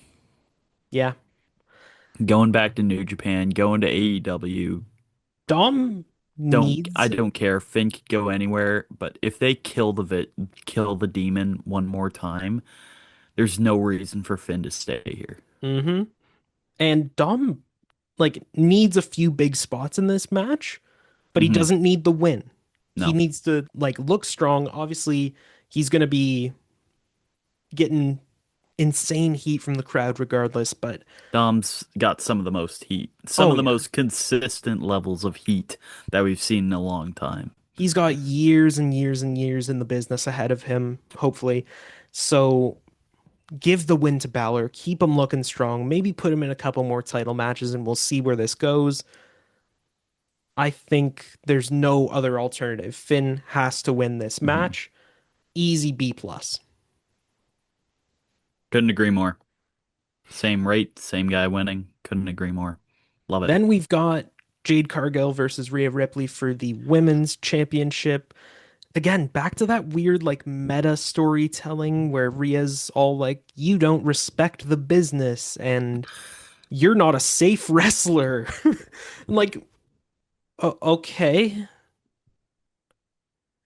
yeah. Going back to New Japan, going to AEW. Dom I needs, don't care. Finn could go anywhere, but if they kill the demon one more time, there's no reason for Finn to stay here. hmm and Dom like needs a few big spots in this match, but he Hmm. doesn't need the win. He No. needs to like look strong. Obviously, he's going to be getting insane heat from the crowd regardless, but Dom's got some of the most heat, some oh of the yeah. most consistent levels of heat that we've seen in a long time. He's got years and years and years in the business ahead of him, hopefully. So give the win to Balor, keep him looking strong, maybe put him in a couple more title matches and we'll see where this goes. I think there's no other alternative. Finn has to win this Hmm. match. Easy B plus. Couldn't agree more. Same rate, same guy winning. Couldn't agree more. Love it. Then we've got Jade Cargill versus Rhea Ripley for the women's championship. Again, back to that weird like meta storytelling where Rhea's all like, you don't respect the business and you're not a safe wrestler. Like, okay,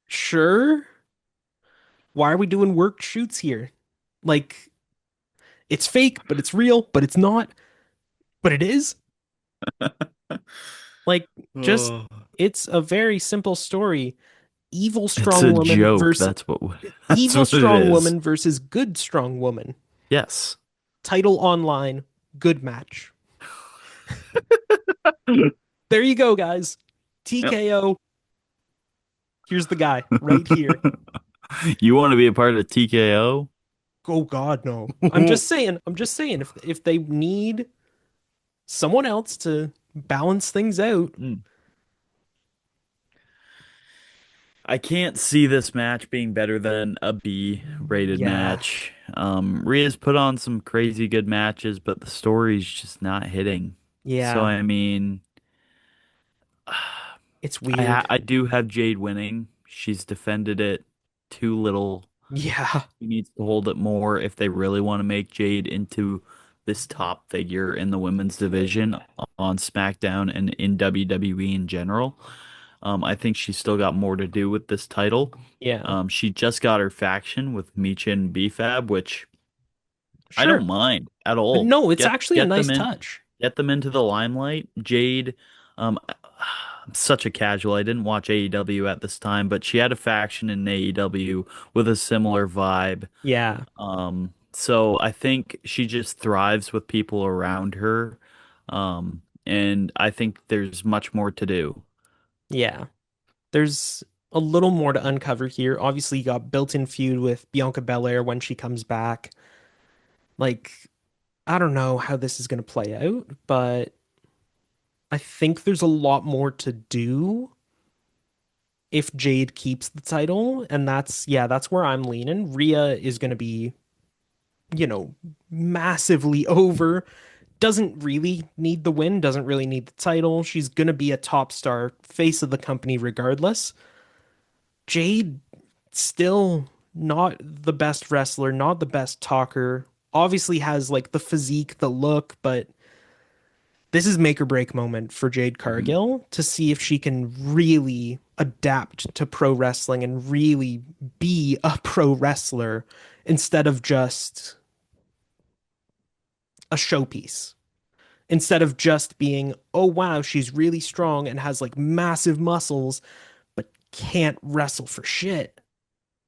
sure. Why are we doing work shoots here? Like, it's fake, but it's real, but it's not, but it is. Like, just, Oh. it's a very simple story. Evil It's strong a woman joke. versus That's evil what it strong is. woman versus good strong woman. Yes. Title online, good match. There you go, guys. Yep. TKO. Here's the guy right here. You want to be a part of TKO? Oh God, no. I'm just saying if they need someone else to balance things out, I can't see this match being better than a B-rated yeah. match. Rhea's put on some crazy good matches, but the story's just not hitting. So Yeah. I mean, It's weird. I do have Jade winning. She's defended it too little. Yeah. She needs to hold it more if they really want to make Jade into this top figure in the women's division on SmackDown and in WWE in general. I think she's still got more to do with this title. Yeah. She just got her faction with Meech and BFAB, which I don't Sure. mind at all. No, it's actually a nice touch. Get them into the limelight. Jade, I'm such a casual. I didn't watch AEW at this time, but she had a faction in AEW with a similar vibe. Yeah. So I think she just thrives with people around her. And I think there's much more to do. Yeah. There's a little more to uncover here. Obviously, you got built-in feud with Bianca Belair when she comes back. Like, I don't know how this is going to play out, but I think there's a lot more to do if Jade keeps the title, and that's where I'm leaning. Rhea is going to be, massively over. Doesn't really need the win, doesn't really need the title. She's going to be a top star, face of the company regardless. Jade still not the best wrestler, not the best talker. Obviously has like the physique, the look, but this is make or break moment for Jade Mhm. Cargill to see if she can really adapt to pro wrestling and really be a pro wrestler instead of just a showpiece. Instead of just being, oh wow, she's really strong and has like massive muscles, but can't wrestle for shit.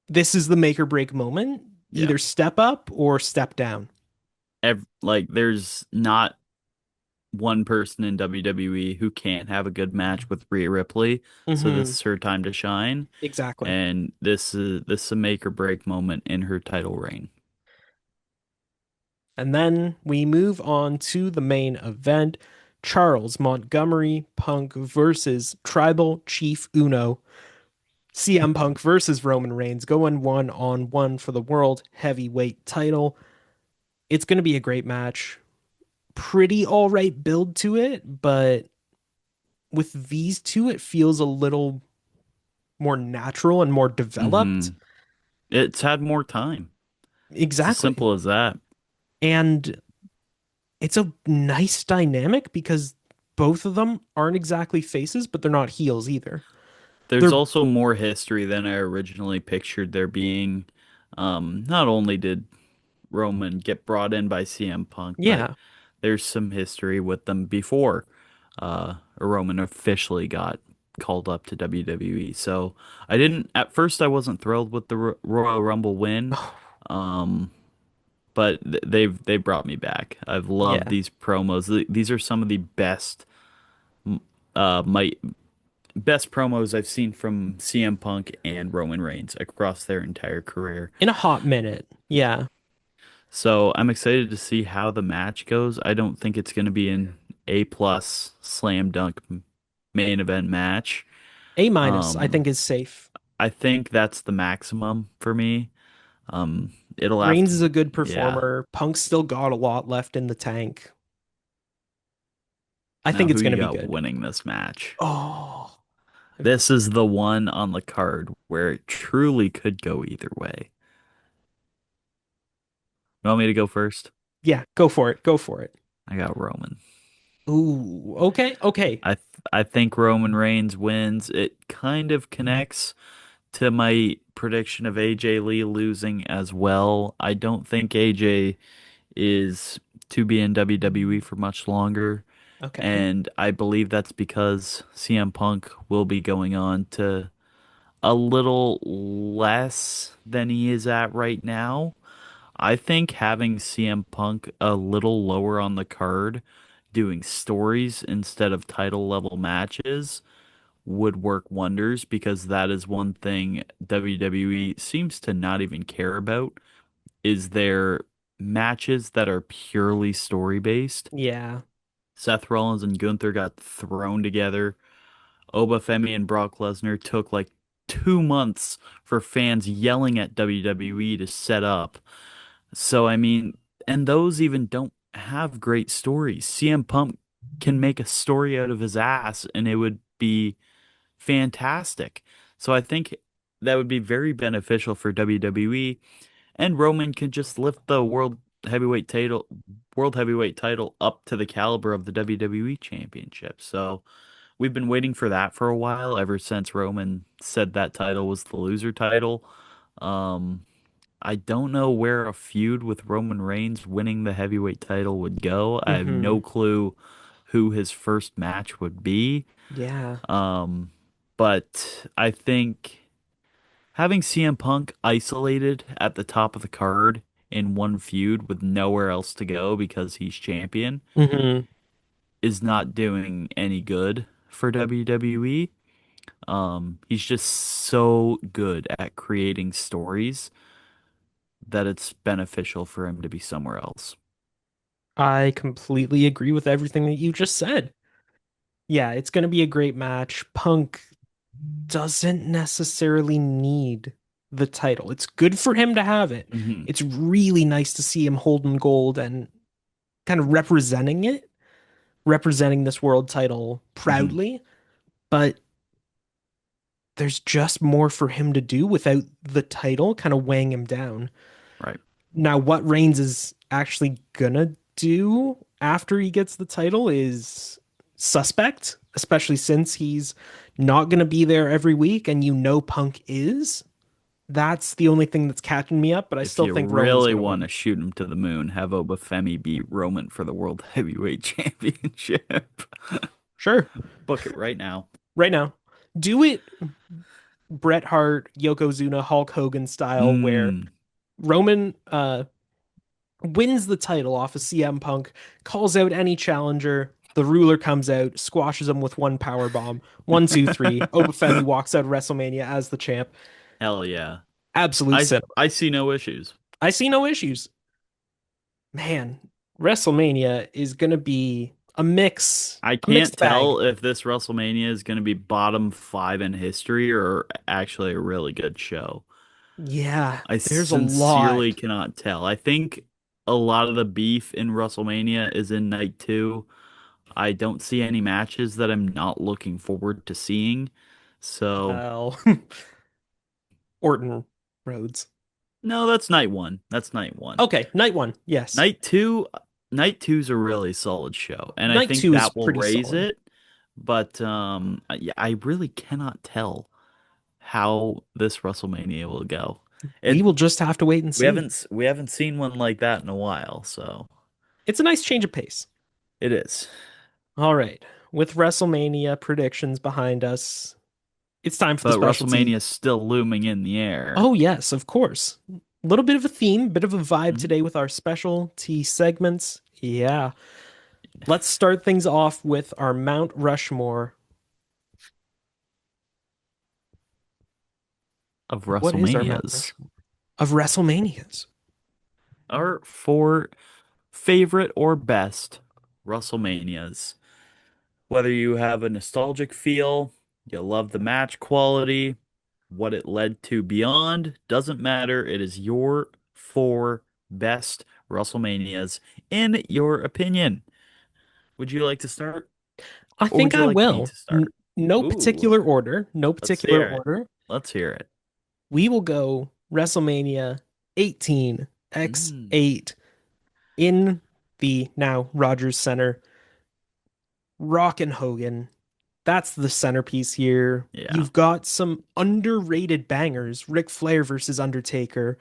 This is the make or break moment. Yeah. Either step up or step down. Like there's not one person in WWE who can't have a good match with Rhea Ripley. So this Mm-hmm. is her time to shine, Exactly. and this is a make or break moment in her title reign. And then we move on to the main event. Charles Montgomery Punk versus Tribal Chief Uno. CM Punk versus Roman Reigns going 1-on-1 for the World Heavyweight title. It's going to be a great match. Pretty all right build to it, but with these two, it feels a little more natural and more developed. Hmm. It's had more time. It's as Exactly. simple as that. And it's a nice dynamic because both of them aren't exactly faces, but they're not heels either. There's They're, also more history than I originally pictured there being. Not only did Roman get brought in by CM Punk, but yeah. there's some history with them before Roman officially got called up to WWE. So at first I wasn't thrilled with the Royal Rumble win. Um, but they've brought me back. I've loved Yeah. these promos. These are some of the my best promos I've seen from CM Punk and Roman Reigns across their entire career. In a hot minute. Yeah. So I'm excited to see how the match goes. I don't think it's going to be an A plus slam dunk main event match. A minus, I Um, think, is safe. I think that's the maximum for me. It'll have Reigns to, is a good yeah. performer. Punk's still got a lot left in the tank. I Now think who it's going you to be got good. winning this match? Oh, This is the one on the card where it truly could go either way. You want me to go first? yeah, go for it. Go for it. I got Roman. Ooh, okay, okay. I think Roman Reigns wins. It kind of connects to my prediction of AJ Lee losing as well. I don't think AJ is to be in WWE for much longer, Okay. and I believe that's because CM Punk will be going on to a little less than he is at right now. I think having CM Punk a little lower on the card, doing stories instead of title level matches, would work wonders because that is one thing WWE seems to not even care about is their matches that are purely story based. Yeah. Seth Rollins and Gunther got thrown together. Femi and Brock Lesnar took like 2 months for fans yelling at WWE to set up. So I mean, and those even don't have great stories. CM Punk can make a story out of his ass and it would be fantastic. So I think that would be very beneficial for WWE and Roman can just lift the world heavyweight title up to the caliber of the WWE championship. So we've been waiting for that for a while ever since Roman said that title was the loser title. Um I don't know where a feud with Roman Reigns winning the heavyweight title would go. I have Mm-hmm. no clue who his first match would be. Yeah. Um, but I think having CM Punk isolated at the top of the card in one feud with nowhere else to go because he's champion Mm-hmm. is not doing any good for WWE. He's just so good at creating stories that it's beneficial for him to be somewhere else. I completely agree with everything that you just said. Yeah, it's going to be a great match. Punk doesn't necessarily need the title. It's good for him to have it. Hmm. It's really nice to see him holding gold and kind of representing it, representing this world title Hmm. proudly. But there's just more for him to do without the title kind of weighing him down. Right. Now, what Reigns is actually gonna do after he gets the title is suspect, especially since he's not gonna be there every week, and you know Punk is. That's the only thing that's catching me up, but I If still you think Roman's really gonna want win. to shoot him to the moon, have Femi beat Roman for the World Heavyweight Championship. Sure, Book it right now. right now. Do it Bret Hart, Yokozuna, Hulk Hogan style, where Mm. Roman wins the title off of CM Punk, calls out any challenger. The ruler comes out, squashes him with one power bomb. 1, 2, 3. Obafemi walks out of WrestleMania as the champ. Hell yeah. Absolute I cinema. I see no issues. I see no issues. Man, WrestleMania is gonna be. I a can't mixed bag. tell if this WrestleMania is going to be bottom five in history or actually a really good show. Yeah, I there's a sincerely lot. cannot tell. I think a lot of the beef in WrestleMania is in night two. I don't see any matches that I'm not looking forward to seeing. So, Well, Orton Rhodes. no, that's night one. That's night one. Okay, night one. Yes. Night two, night two's a really solid show, and I Night think two is that will pretty raise solid. it. But yeah, I really cannot tell how this WrestleMania will go. We It will just have to wait and see. we haven't seen one like that in a while, so It's a nice change of pace. it is. All right. With WrestleMania predictions behind us, it's time for the But specialty. WrestleMania is still looming in the air. Oh, yes, of course. A little bit of a theme, bit of a vibe Mhm. today with our specialty segments. Yeah. Let's start things off with our Mount Rushmore. Of What is our Mount WrestleManias. Rushmore of WrestleManias? Our four favorite or best WrestleManias. Whether you have a nostalgic feel, you love the match quality, what it led to beyond, doesn't matter. It is your four best WrestleManias in your opinion. Would you like to start, I or think would you I like me will. to start? No Ooh, particular order. No let's particular hear it. order. Let's hear it. We will go WrestleMania 18 Mm, X8 in the now Rogers Center. Rock and Hogan. That's the centerpiece here. yeah, You've got some underrated bangers. Ric Flair versus Undertaker,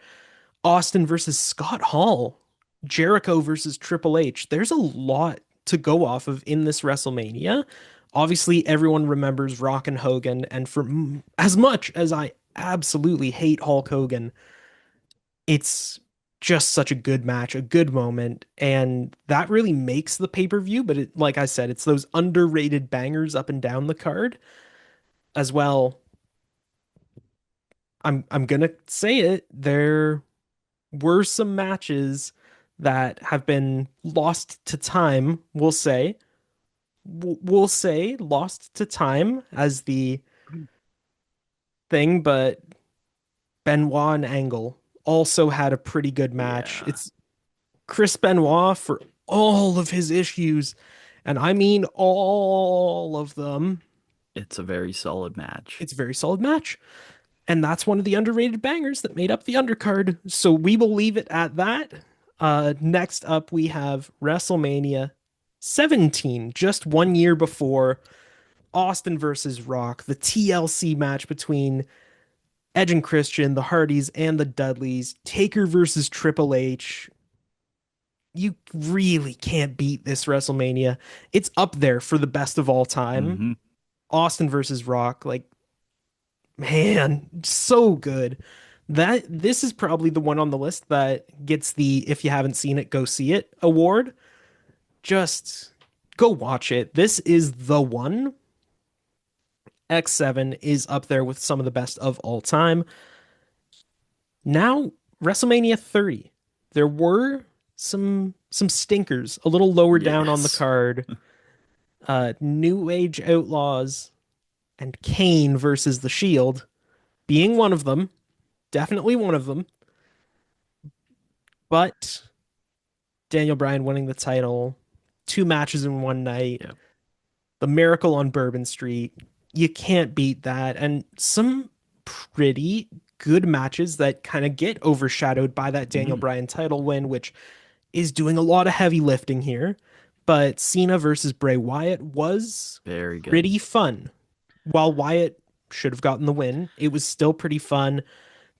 Austin versus Scott Hall, Jericho versus Triple H. There's a lot to go off of in this WrestleMania. Obviously, everyone remembers Rock and Hogan, and for as much as I absolutely hate Hulk Hogan, it's just such a good match, a good moment, and that really makes the pay-per-view. But like I said, it's those underrated bangers up and down the card as well. I'm gonna say it. There were some matches that have been lost to time. We'll say lost to time as the thing, but Benoit and Angle also had a pretty good match. yeah. It's Chris Benoit for all of his issues, and I mean all of them. It's a very solid match. It's a very solid match. And that's one of the underrated bangers that made up the undercard. So we will leave it at that. Next up, we have WrestleMania 17, just 1 year before Austin versus Rock, the TLC match between Edge and Christian, the Hardys, and the Dudleys, Taker versus Triple H. You really can't beat this WrestleMania. It's up there for the best of all time. Hmm. Austin versus Rock, like, man, so good. That this is probably the one on the list that gets the if you haven't seen it, go see it award. Just go watch it. This is the one. X7 is up there with some of the best of all time. Now, WrestleMania 30. There were some stinkers a little lower down on the Yes. card. New Age Outlaws and Kane versus The Shield being one of them. Definitely one of them. But Daniel Bryan winning the title, two matches in one night, Yep. the Miracle on Bourbon Street. You can't beat that. And some pretty good matches that kind of get overshadowed by that Daniel Mhm. Bryan title win, which is doing a lot of heavy lifting here. But Cena versus Bray Wyatt was Very good. pretty fun. While Wyatt should have gotten the win, it was still pretty fun.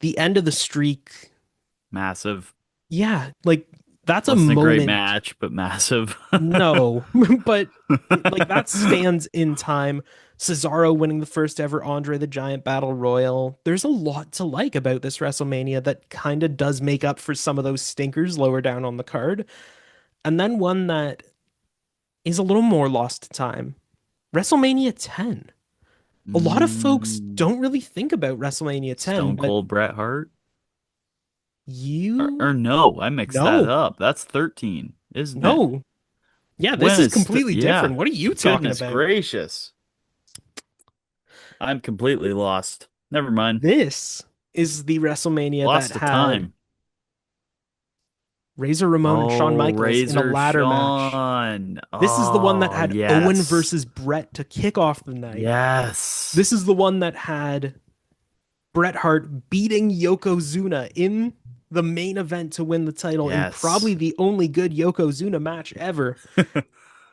The end of the streak, Massive. yeah, like that's a Wasn't a great moment. match, but massive. No, but like that stands in time. Cesaro winning the first ever Andre the Giant Battle Royal. There's a lot to like about this WrestleMania that kind of does make up for some of those stinkers lower down on the card. And then one that is a little more lost to time. WrestleMania 10. A lot of folks Mm, don't really think about WrestleMania 10, Stone but Cold Bret Hart? you Or no, I mixed that no, up. That's 13, isn't it? no. Yeah, this When is it's completely yeah, different. What are you talking goodness about? gracious. I'm completely lost. Never mind. This is the WrestleMania that Lost to had time. Razor Ramon and Shawn Oh, Michaels in a Razor ladder match. Shawn. This is the one that Oh, had Owen yes. versus Brett to kick off the night. Yes. This is the one that had Bret Hart beating Yokozuna in the main event to win the title in probably Yes. the only good Yokozuna match ever.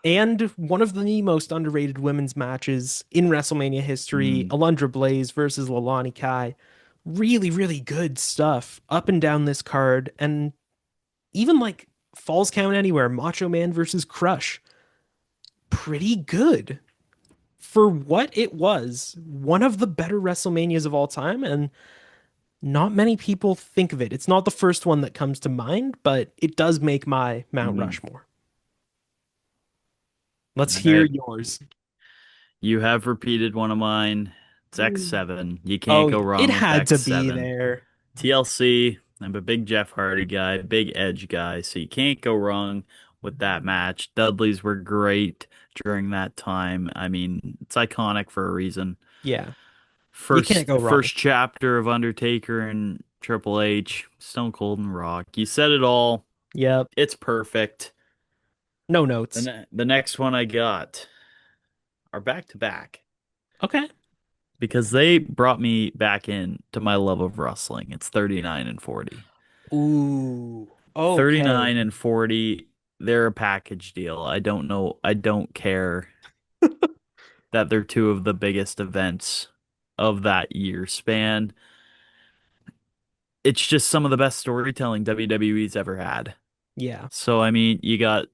And one of the most underrated women's matches in WrestleMania history, Mm, Alundra Blaze versus Lalani Kai. Really, really good stuff up and down this card. And even like Falls Count Anywhere, Macho Man versus Crush. Pretty good. For what it was, one of the better WrestleManias of all time, and not many people think of it. It's not the first one that comes to mind, but it does make my Mount mhm. Rushmore. Let's All hear right. yours. You have repeated one of mine. It's X7. You can't Oh, go yeah. It wrong with had to be X7. there. TLC, I'm a big Jeff Hardy guy, big Edge guy, so you can't go wrong with that match. Dudleys were great during that time. I mean, it's iconic for a reason. Yeah, you can't First go wrong. first chapter of Undertaker and Triple H, Stone Cold and Rock. You said it all. Yep. It's perfect. No notes. The next one I got are back to back Okay. because they brought me back in to my love of wrestling. It's 39 and 40. Ooh. Okay. 39 and 40, they're a package deal. I don't know. I don't care that they're two of the biggest events of that year span. It's just some of the best storytelling WWE's ever had. Yeah. So, I mean, you got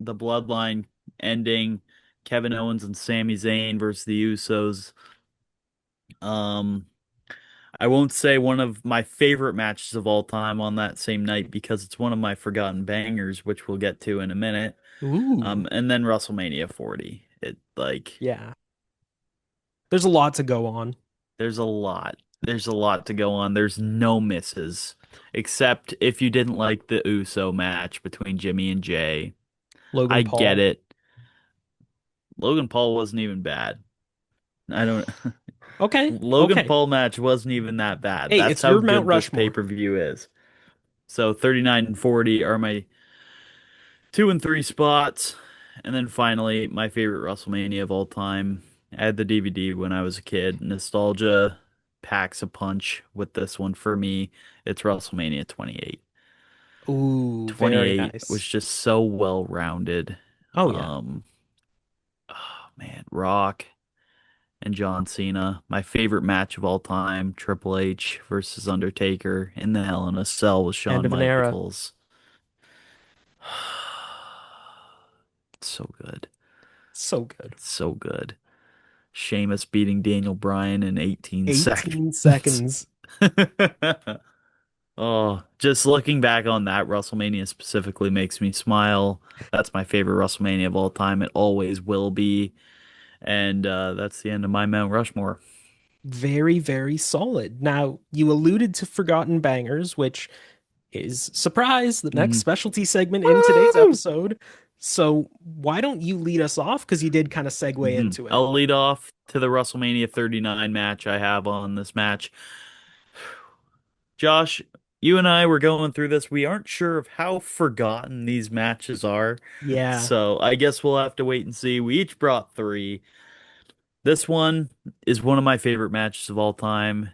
the Bloodline ending, Kevin Owens and Sami Zayn versus the Usos. Um, I won't say one of my favorite matches of all time on that same night because it's one of my forgotten bangers, which we'll get to in a minute. Ooh. And then WrestleMania 40. Yeah. There's a lot to go on. There's a lot. There's a lot to go on. There's no misses. Except if you didn't like the Uso match between Jimmy and Jay. Logan I get Paul. it. Logan Paul wasn't even bad. I don't Okay. Logan Okay. Paul match wasn't even that bad. Hey, That's it's how your Mount good this Rushmore. pay-per-view is. So 39 and 40 are my 2 and 3 spots. And then finally, my favorite WrestleMania of all time. I had the DVD when I was a kid. Nostalgia packs a punch with this one for me. It's WrestleMania 28. Ooh, very 28 was nice. just so well rounded. Oh yeah. Um, oh man, Rock and John Cena. My favorite match of all time, Triple H versus Undertaker in the Hell in a Cell with End Shawn of an era. Michaels. So good. So good. So good. Sheamus beating Daniel Bryan in 18 seconds. 18 seconds. Oh, just looking back on that WrestleMania specifically makes me smile. That's my favorite WrestleMania of all time. It always will be. And that's the end of my Mount Rushmore. Very, very solid. Now, you alluded to Forgotten Bangers, which is, surprise, the next Hmm. specialty segment in today's Woo! episode. So, why don't you lead us off? Because you did kind of segue into it. I'll lead off to the WrestleMania 39 match I have on this match. Josh, you and I were going through this. We aren't sure of how forgotten these matches are. Yeah. So I guess we'll have to wait and see. We each brought three. This one is one of my favorite matches of all time.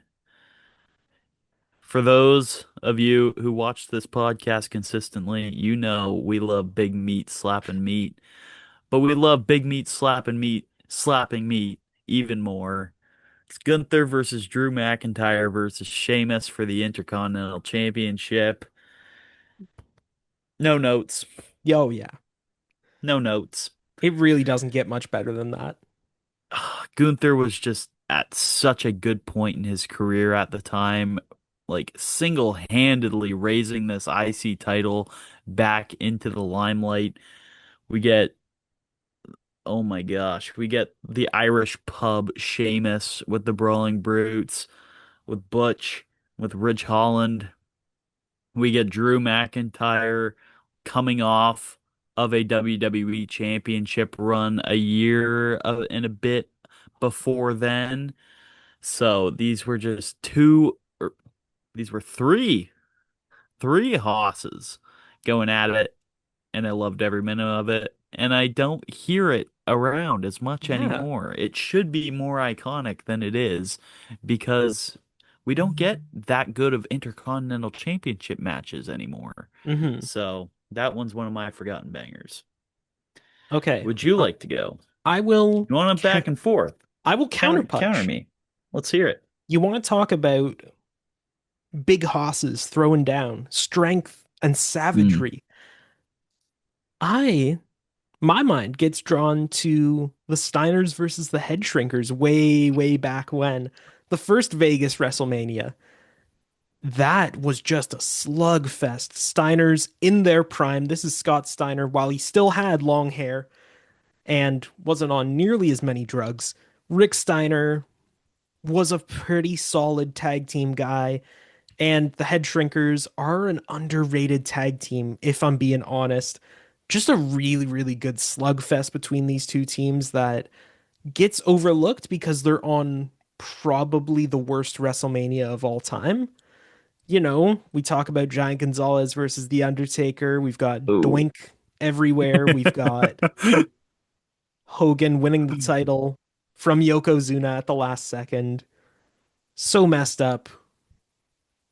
For those of you who watch this podcast consistently, you know we love big meat slapping meat, but we love big meat slapping meat slapping meat even more. It's Gunther versus Drew McIntyre versus Sheamus for the Intercontinental Championship. No notes. Yo, yeah. No notes. It really doesn't get much better than that. Gunther was just at such a good point in his career at the time, like single-handedly raising this IC title back into the limelight. We get, oh my gosh, we get the Irish pub Sheamus with the Brawling Brutes, with Butch, with Ridge Holland. We get Drew McIntyre coming off of a WWE championship run a year and a bit before then. So these were just these were three hosses going at it, and I loved every minute of it. And I don't hear it around as much Yeah. anymore. It should be more iconic than it is because we don't get that good of Intercontinental Championship matches anymore. Hmm. So that one's one of my forgotten bangers. Okay. Would you Uh, like to go? I will You want it back and forth? I will Counter counterpunch. me. Let's hear it. You want to talk about big hosses throwing down, strength and Mm. savagery. I My mind gets drawn to the Steiners versus the Head Shrinkers way, way back when. The first Vegas WrestleMania. That was just a slugfest. Steiners in their prime. This is Scott Steiner while he still had long hair and wasn't on nearly as many drugs. Rick Steiner was a pretty solid tag team guy, and the Head Shrinkers are an underrated tag team, if I'm being honest. Just a really, really good slugfest between these two teams that gets overlooked because they're on probably the worst WrestleMania of all time. We talk about Giant Gonzalez versus The Undertaker. We've got Ooh. Doink everywhere. We've got Hogan winning the title from Yokozuna at the last second. So messed up,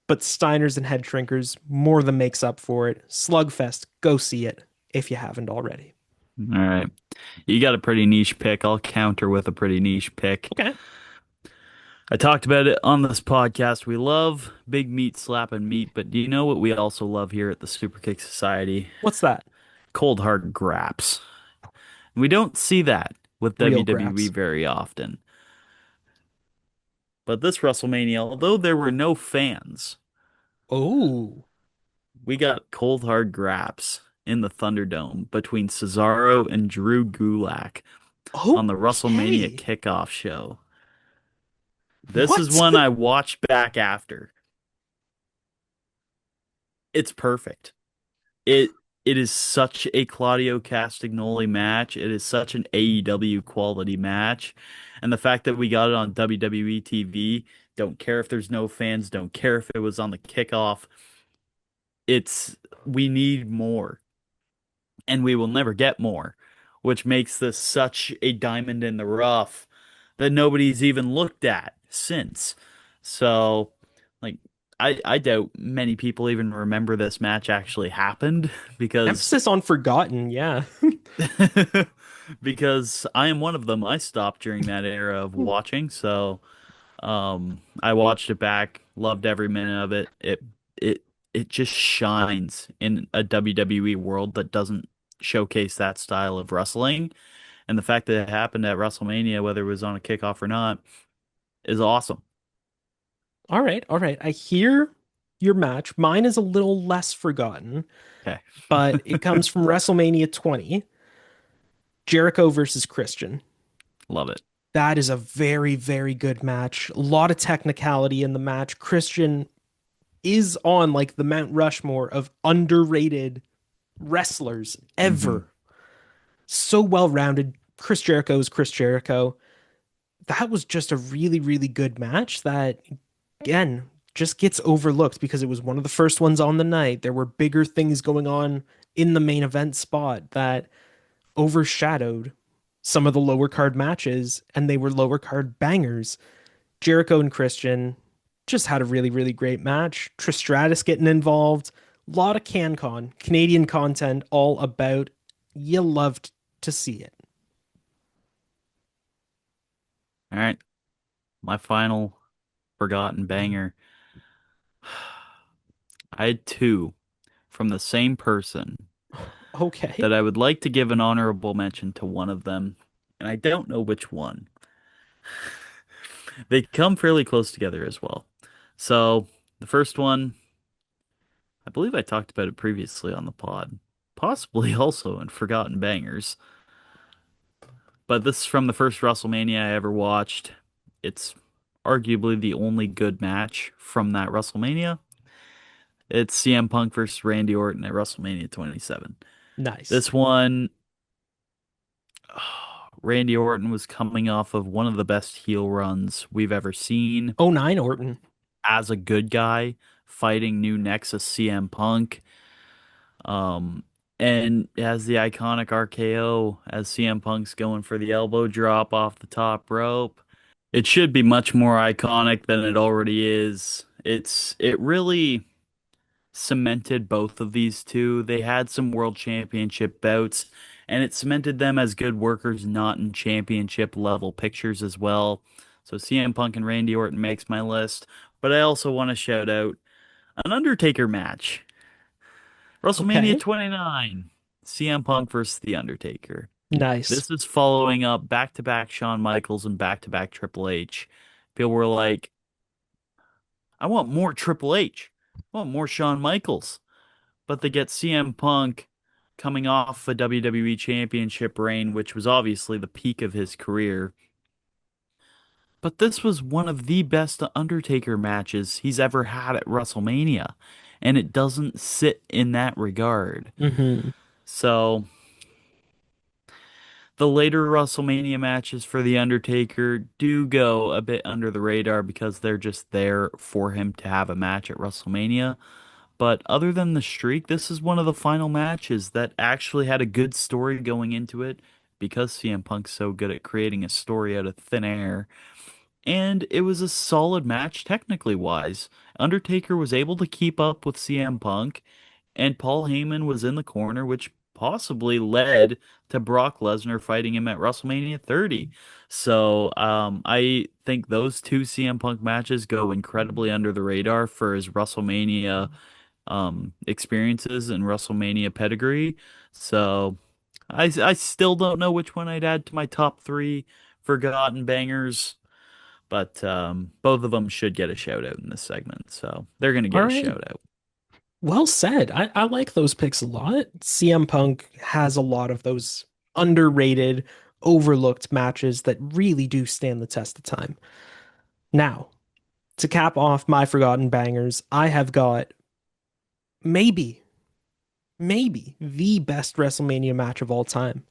but Steiners and Head Shrinkers more than makes up for it. Slugfest, go see it if you haven't already. All right. You got a pretty niche pick. I'll counter with a pretty niche pick. Okay, I talked about it on this podcast. We love big meat slapping meat, but do you know what we also love here at the Superkick Society? what's that? Cold hard graps. We don't see that with Real WWE graps. very often. But this WrestleMania, although there were no fans, Oh, we got cold hard graps in the Thunderdome between Cesaro and Drew Gulak on the WrestleMania okay. kickoff show. This is What? one I watched back after. It's perfect. It it is such a Claudio Castagnoli match. It is such an AEW quality match. And the fact that we got it on WWE TV, don't care if there's no fans, don't care if it was on the kickoff. It's we need more and we will never get more, which makes this such a diamond in the rough that nobody's even looked at since. So, like, I doubt many people even remember this match actually happened because Emphasis on forgotten, yeah. because I am one of them. I stopped during that era of watching, so I watched it back, loved every minute of it. It it just shines in a WWE world that doesn't showcase that style of wrestling. And the fact that it happened at WrestleMania, whether it was on a kickoff or not, is awesome. All right, all right. I hear your match. Mine is a little less forgotten, Okay. but it comes from WrestleMania 20, Jericho versus Christian. Love it. That is a very, very good match. A lot of technicality in the match. Christian is on like the Mount Rushmore of underrated wrestlers Hmm. ever. So well rounded. Chris Jericho is Chris Jericho. That was just a really, really good match that, again, just gets overlooked because it was one of the first ones on the night. There were bigger things going on in the main event spot that overshadowed some of the lower card matches, and they were lower card bangers. Jericho and Christian just had a really, really great match. Trish Stratus getting involved. A lot of CanCon, Canadian content all about. You loved to see it. All right. My final forgotten banger. I had two from the same person Okay. that I would like to give an honorable mention to one of them, and I don't know which one. They come fairly close together as well. So, the first one, I believe I talked about it previously on the pod, possibly also in Forgotten Bangers, but this is from the first WrestleMania I ever watched. It's arguably the only good match from that WrestleMania. It's CM Punk versus Randy Orton at WrestleMania 27. Nice. This one, Randy Orton was coming off of one of the best heel runs we've ever seen Oh, nine Orton. as a good guy fighting new Nexus CM Punk. Um, and as the iconic RKO as CM Punk's going for the elbow drop off the top rope. It should be much more iconic than it already is. It really cemented both of these two. They had some world championship bouts, and it cemented them as good workers, not in championship level pictures as well. So CM Punk and Randy Orton makes my list, but I also want to shout out an Undertaker match. WrestleMania Okay. 29, CM Punk versus The Undertaker. Nice. This is following up back-to-back Shawn Michaels and back-to-back Triple H. People were like, I want more Triple H. I want more Shawn Michaels. But they get CM Punk coming off a WWE Championship reign, which was obviously the peak of his career. But this was one of the best Undertaker matches he's ever had at WrestleMania, and it doesn't sit in that regard. Hmm. So the later WrestleMania matches for The Undertaker do go a bit under the radar because they're just there for him to have a match at WrestleMania. But other than the streak, this is one of the final matches that actually had a good story going into it because CM Punk's so good at creating a story out of thin air. And it was a solid match technically wise. Undertaker was able to keep up with CM Punk, and Paul Heyman was in the corner, which possibly led to Brock Lesnar fighting him at WrestleMania 30. So I think those two CM Punk matches go incredibly under the radar for his WrestleMania experiences and WrestleMania pedigree. So I still don't know which one I'd add to my top three forgotten bangers, but both of them should get a shout out in this segment. So they're gonna All get a right. shout out. Well said. I like those picks a lot. CM Punk has a lot of those underrated, overlooked matches that really do stand the test of time. Now, to cap off my forgotten bangers, I have got maybe, maybe the best WrestleMania match of all time.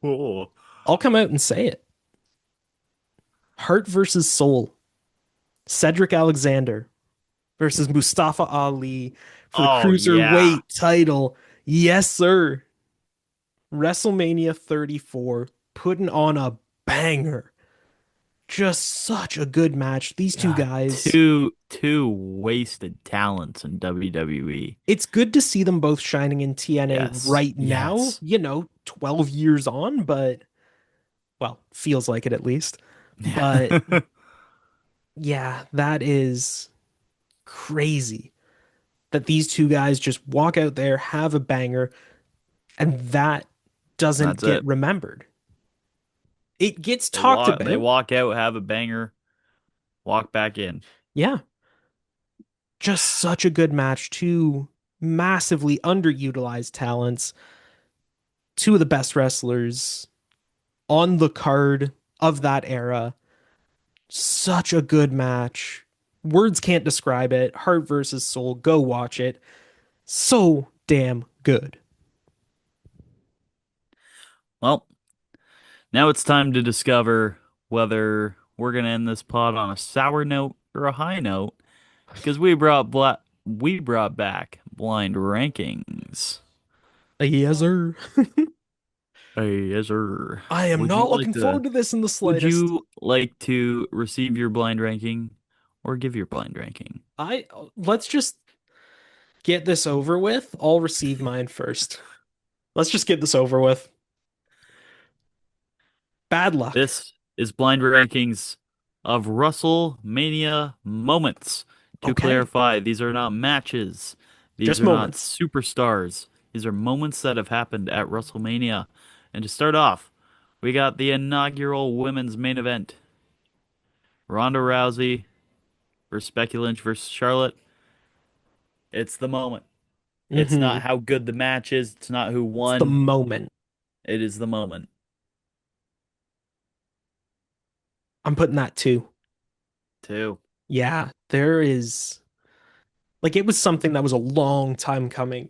Oh, I'll come out and say it. Heart versus Soul. Cedric Alexander versus Mustafa Ali for the oh yeah. cruiserweight title. Yes, sir. WrestleMania 34, putting on a banger. Just such a good match. These two God, guys, two wasted talents in WWE. it's good to see them both shining in TNA Yes, right now, yes. 12 years on, but well, feels like it at least. But Yeah. yeah, that is crazy that these two guys just walk out there, have a banger, and that doesn't That's get it. remembered. It gets talked They about. walk out, have a banger, walk back in. Yeah, just such a good match. Two massively underutilized talents, two of the best wrestlers on the card of that era. Such a good match. Words can't describe it. Heart versus Soul. Go watch it. So damn good. Well, now it's time to discover whether we're gonna end this pod on a sour note or a high note because we brought back blind rankings. Yes, sir. Hey, yes, sir. I am Would you not like looking to forward to this in the would slightest. you like to receive your blind ranking or give your blind ranking? I Let's just get this over with. I'll receive mine first. Let's just get this over with. Bad luck. This is blind rankings of WrestleMania moments. To Okay. clarify, these are not matches. These Just are not moments. superstars. These are moments that have happened at WrestleMania. And to start off, we got the inaugural women's main event. Ronda Rousey versus Becky Lynch versus Charlotte. It's the moment. It's Hmm. not how good the match is. It's not who It's the won. moment. It is the moment. I'm putting that too. Two. Yeah, there is like it was something that was a long time coming.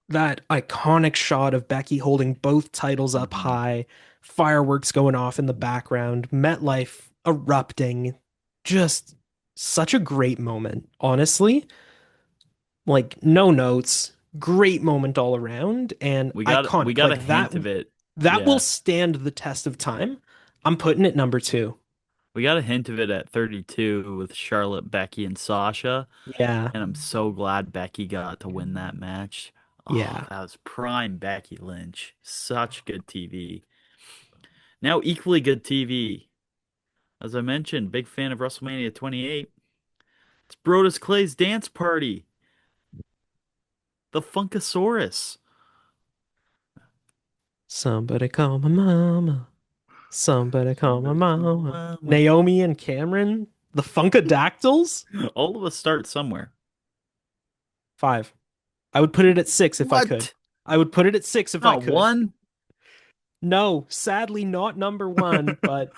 That iconic shot of Becky holding both titles up Mhm. high, fireworks going off in the background, MetLife erupting. Just such a great moment, honestly. Like, no notes, great moment all around, and We iconic. got a Like, hint of it. that will Yeah. stand the test of time. I'm putting it number two. We got a hint of it at 32 with Charlotte, Becky, and Sasha. Yeah, And I'm so glad Becky got to win that match. Oh, yeah. that was prime Becky Lynch. Such good TV. Now equally good TV. As I mentioned, big fan of WrestleMania 28. It's Brodus Clay's dance party. The Funkasaurus. Somebody call my mama. Somebody call my Somebody call mama. mama. Naomi and Cameron, the Funkadactyls? All of us start somewhere. Five. I would put it at six if I could. What? I would put it at six if I Not could. one? No, sadly not number one, but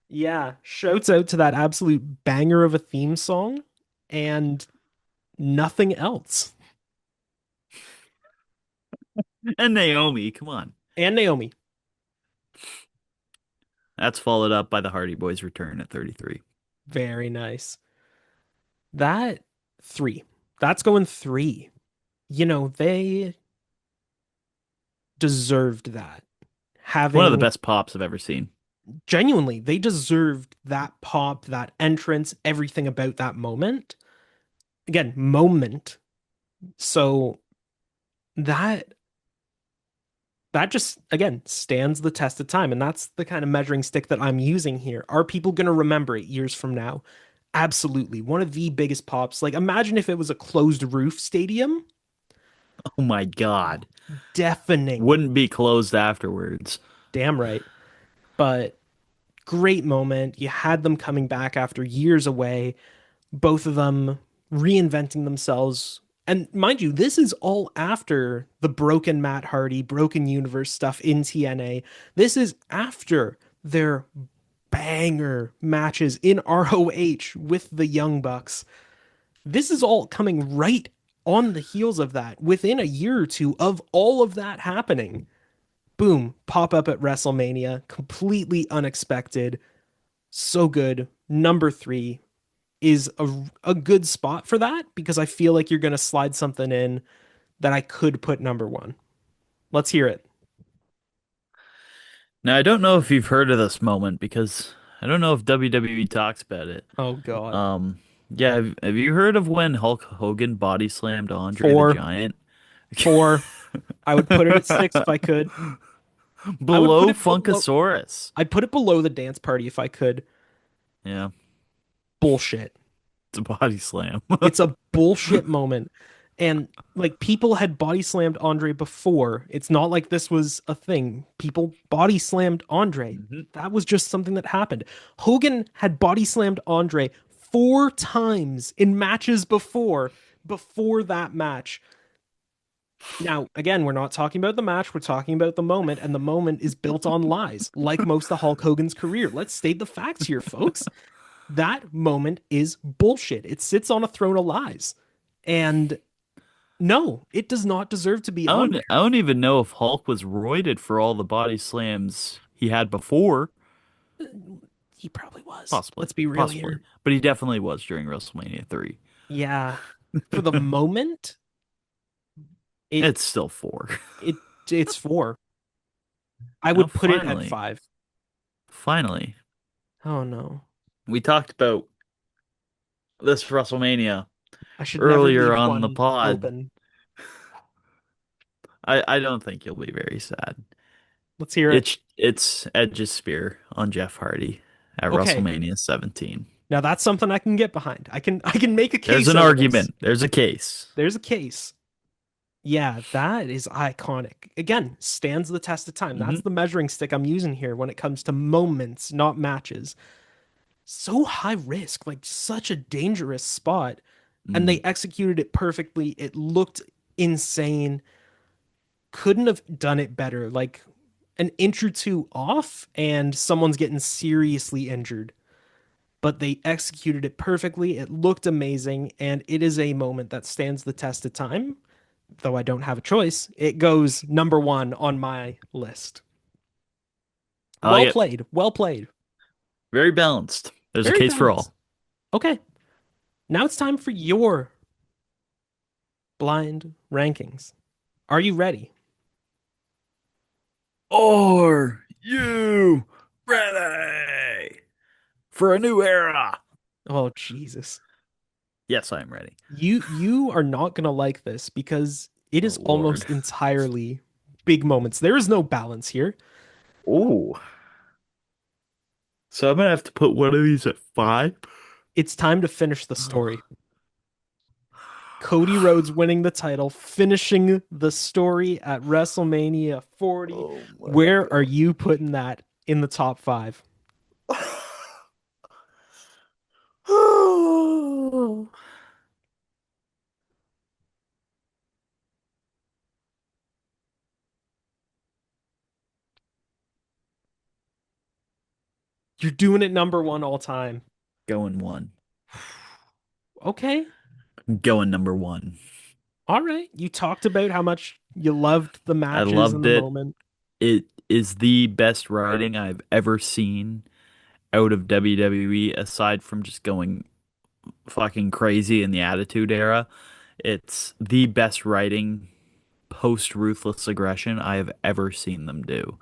yeah, shouts out to that absolute banger of a theme song and nothing else. And Naomi, come on. And Naomi. That's followed up by the Hardy Boys' return at 33. Very nice. That three. That's going three. They deserved that. One of the Having best pops I've ever seen. genuinely, they deserved that pop, that entrance, everything about that moment. Again, moment. So that that just again stands the test of time, and that's the kind of measuring stick that I'm using here. Are people going to remember it years from now? Absolutely. One of the biggest pops. Like imagine if it was a closed roof stadium. Oh my God. Deafening. Wouldn't be closed afterwards. Damn right. But great moment. You had them coming back after years away, both of them reinventing themselves. And mind you, this is all after the broken Matt Hardy, broken universe stuff in TNA. This is after their banger matches in ROH with the Young Bucks. This is all coming right on the heels of that within a year or two of all of that happening. Boom, pop up at WrestleMania, completely unexpected. So good. Number three is a good spot for that because I feel like you're going to slide something in that I could put number one. Let's hear it. Now, I don't know if you've heard of this moment because I don't know if WWE talks about it. Oh, God. Um, yeah, have you heard of when Hulk Hogan body slammed Andre the Four, Giant? four. I would put it at six if I could. I would put Below it below. Funkasaurus. I'd put it below the dance party if I could. Yeah, Bullshit. it's a body slam. It's a bullshit moment. And like people had body slammed Andre before. It's not like this was a thing. People body slammed Andre. Mhm. That was just something that happened. Hogan had body slammed Andre four times in matches before that match. Now, again, we're not talking about the match, we're talking about the moment, and the moment is built on lies, like most of Hulk Hogan's career. Let's state the facts here, folks. That moment is bullshit. It sits on a throne of lies. And no, it does not deserve to be on I don't even know if Hulk was roided for all the body slams he had before. there. He probably was. Possibly, Let's be real possibly, here. but he definitely was during WrestleMania 3. Yeah. For the moment, it It's still 4. it it's four. I Now, would put it at finally, five. finally, Oh no. we talked about this WrestleMania I should never earlier leave on the one pod. open. I don't think you'll be very sad. Let's hear it. It's Edge's spear on Jeff Hardy at Okay. WrestleMania 17. Now that's something I can get behind. I can make a There's case an out of this. argument. There's a case. There's a case. Yeah, that is iconic. Again, stands the test of time. That's Hmm. the measuring stick I'm using here when it comes to moments, not matches. So high risk, like such a dangerous spot. And they Mm. executed it perfectly. It looked insane. Couldn't have done it better. Like an inch or two off, and someone's getting seriously injured. But they executed it perfectly. It looked amazing, and it is a moment that stands the test of time. though I don't have a choice, it goes number one on my list. I like Well it. played. Well played. Very balanced. There's a Very case for balanced. all. Okay. Now it's time for your blind rankings. Are you ready? Are you ready for a new era? Oh, Jesus. Yes, I am ready. You are not gonna like this because it Oh is Lord. almost entirely big moments. There is no balance here. Ooh. So I'm gonna have to put one of these at five. It's time to finish the story. Cody Rhodes winning the title, finishing the story at WrestleMania 40. Oh my Where are God. you putting that in the top five? You're doing it number one all time. Going one. Okay. Going number one. All right. You talked about how much you loved the I matches and loved the it. moment. It is the best writing I've ever seen out of WWE, aside from just going fucking crazy in the Attitude Era. It's the best writing post Ruthless Aggression I have ever seen them do.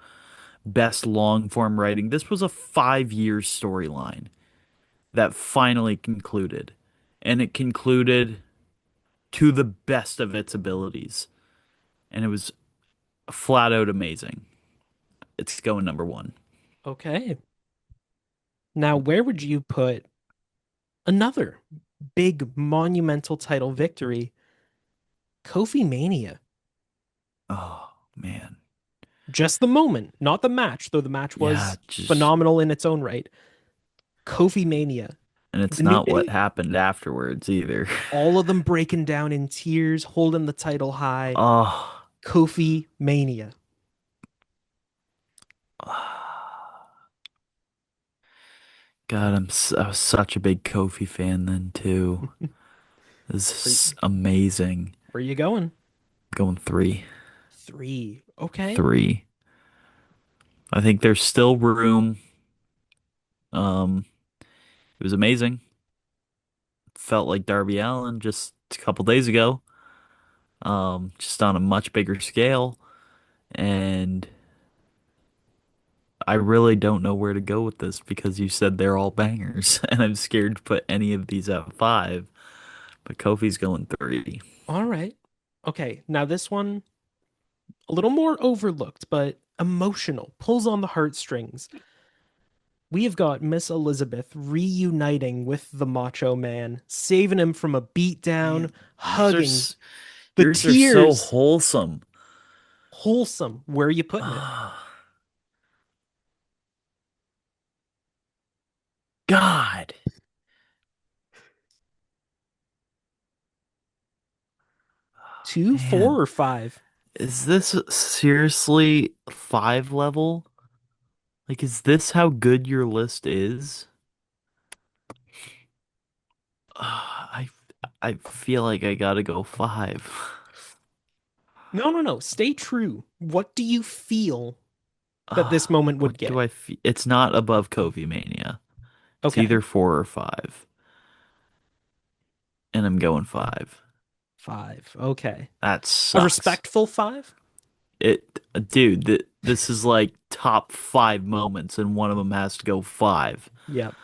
Best long form writing. This was a 5 year storyline that finally concluded, and it concluded to the best of its abilities, and it was flat out amazing. It's going number one. Okay. Now, where would you put another big monumental title victory? Kofi Mania. Oh man. Just the moment, not the match, though the match Yeah, was just phenomenal in its own right. Kofi Mania. and it's The new not what happened afterwards either. all of them breaking down in tears, holding the title high. Oh, Kofi Mania. God, I was such a big Kofi fan then too. This Where, is amazing. where you going? Going three, Three. Okay. three. I think there's still room. It was amazing. Felt like Darby Allin just a couple days ago. Just on a much bigger scale, and I really don't know where to go with this because you said they're all bangers, and I'm scared to put any of these at five. But Kofi's going three. All right. Okay. Now this one, a little more overlooked, but emotional, pulls on the heartstrings. We have got Miss Elizabeth reuniting with the Macho Man, saving him from a beatdown, Man, hugging the yours are so tears. wholesome. Wholesome. Where are you putting it? God, 2, 4, man, or 5? is this seriously five level? Like, is this how good your list is? I I feel like I gotta go five. No, no, no. Stay true. What do you feel that this moment would What do get? I feel? It's not above Kofi Mania. It's Okay. either four or five, and I'm going five. 5. Okay. That A sucks. respectful 5? Dude, this is like top five moments, and one of them has to go five. Yep.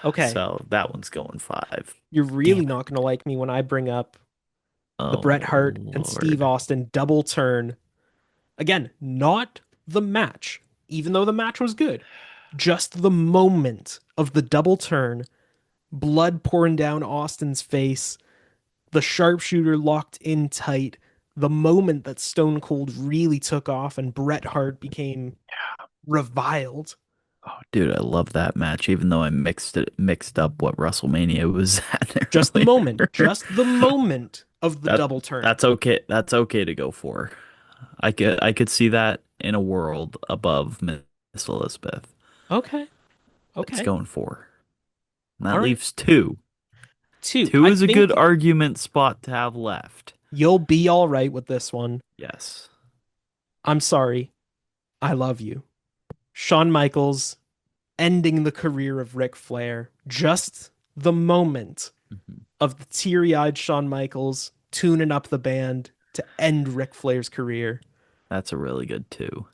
Okay. So that one's going five. You're Damn really it. not going to like me when I bring up the Oh Bret Hart and Steve Lord. Austin double turn. Again, not the match, even though the match was good. Just the moment of the double turn, blood pouring down Austin's face, the sharpshooter locked in tight, the moment that Stone Cold really took off and Bret Hart became reviled. Oh, dude, I love that match, even though I mixed up what WrestleMania was at earlier. Just the moment of the That double turn. that's okay. That's okay to go for. I could see that in a world above Miss Elizabeth. Okay. It's Okay. going for. And All that right. leaves two. Two. Two I is a good think argument spot to have left. You'll be all right with this one. Yes. I'm sorry. I love you. Shawn Michaels ending the career of Ric Flair. Just the moment Mhm. of the teary-eyed Shawn Michaels tuning up the band to end Ric Flair's career. That's a really good two.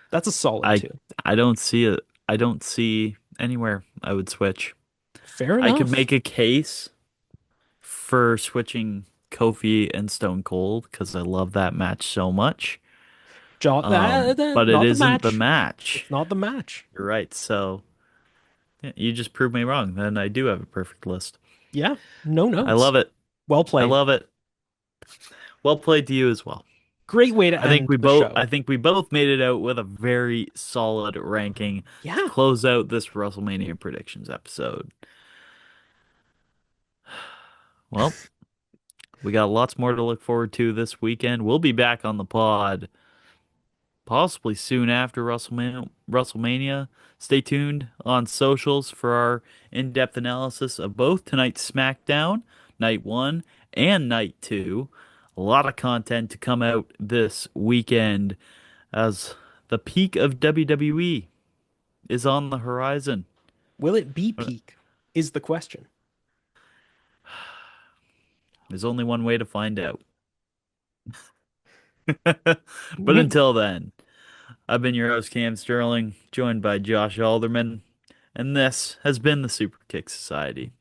That's a solid I two. I don't see it. I don't see anywhere I would switch. Fair I could enough. make a case for switching Kofi and Stone Cold because I love that match so much. But it Not the isn't the match. match. It's not the match. You're right. So yeah, you just proved me wrong. Then I do have a perfect list. Yeah, no I notes. love it. Well I played. love it. Well played to you as well. Great way to end the I show. think we both made it out with a very solid ranking to Yeah. close out this WrestleMania predictions episode. Well, we got lots more to look forward to this weekend. We'll be back on the pod possibly soon after WrestleMania. Stay tuned on socials for our in-depth analysis of both tonight's SmackDown, night 1 and night 2. A lot of content to come out this weekend as the peak of WWE is on the horizon. Will it be peak? Is the question. There's only one way to find out. But until then, I've been your host, Cam Sterling, joined by Josh Alderman, and this has been the Superkick Society.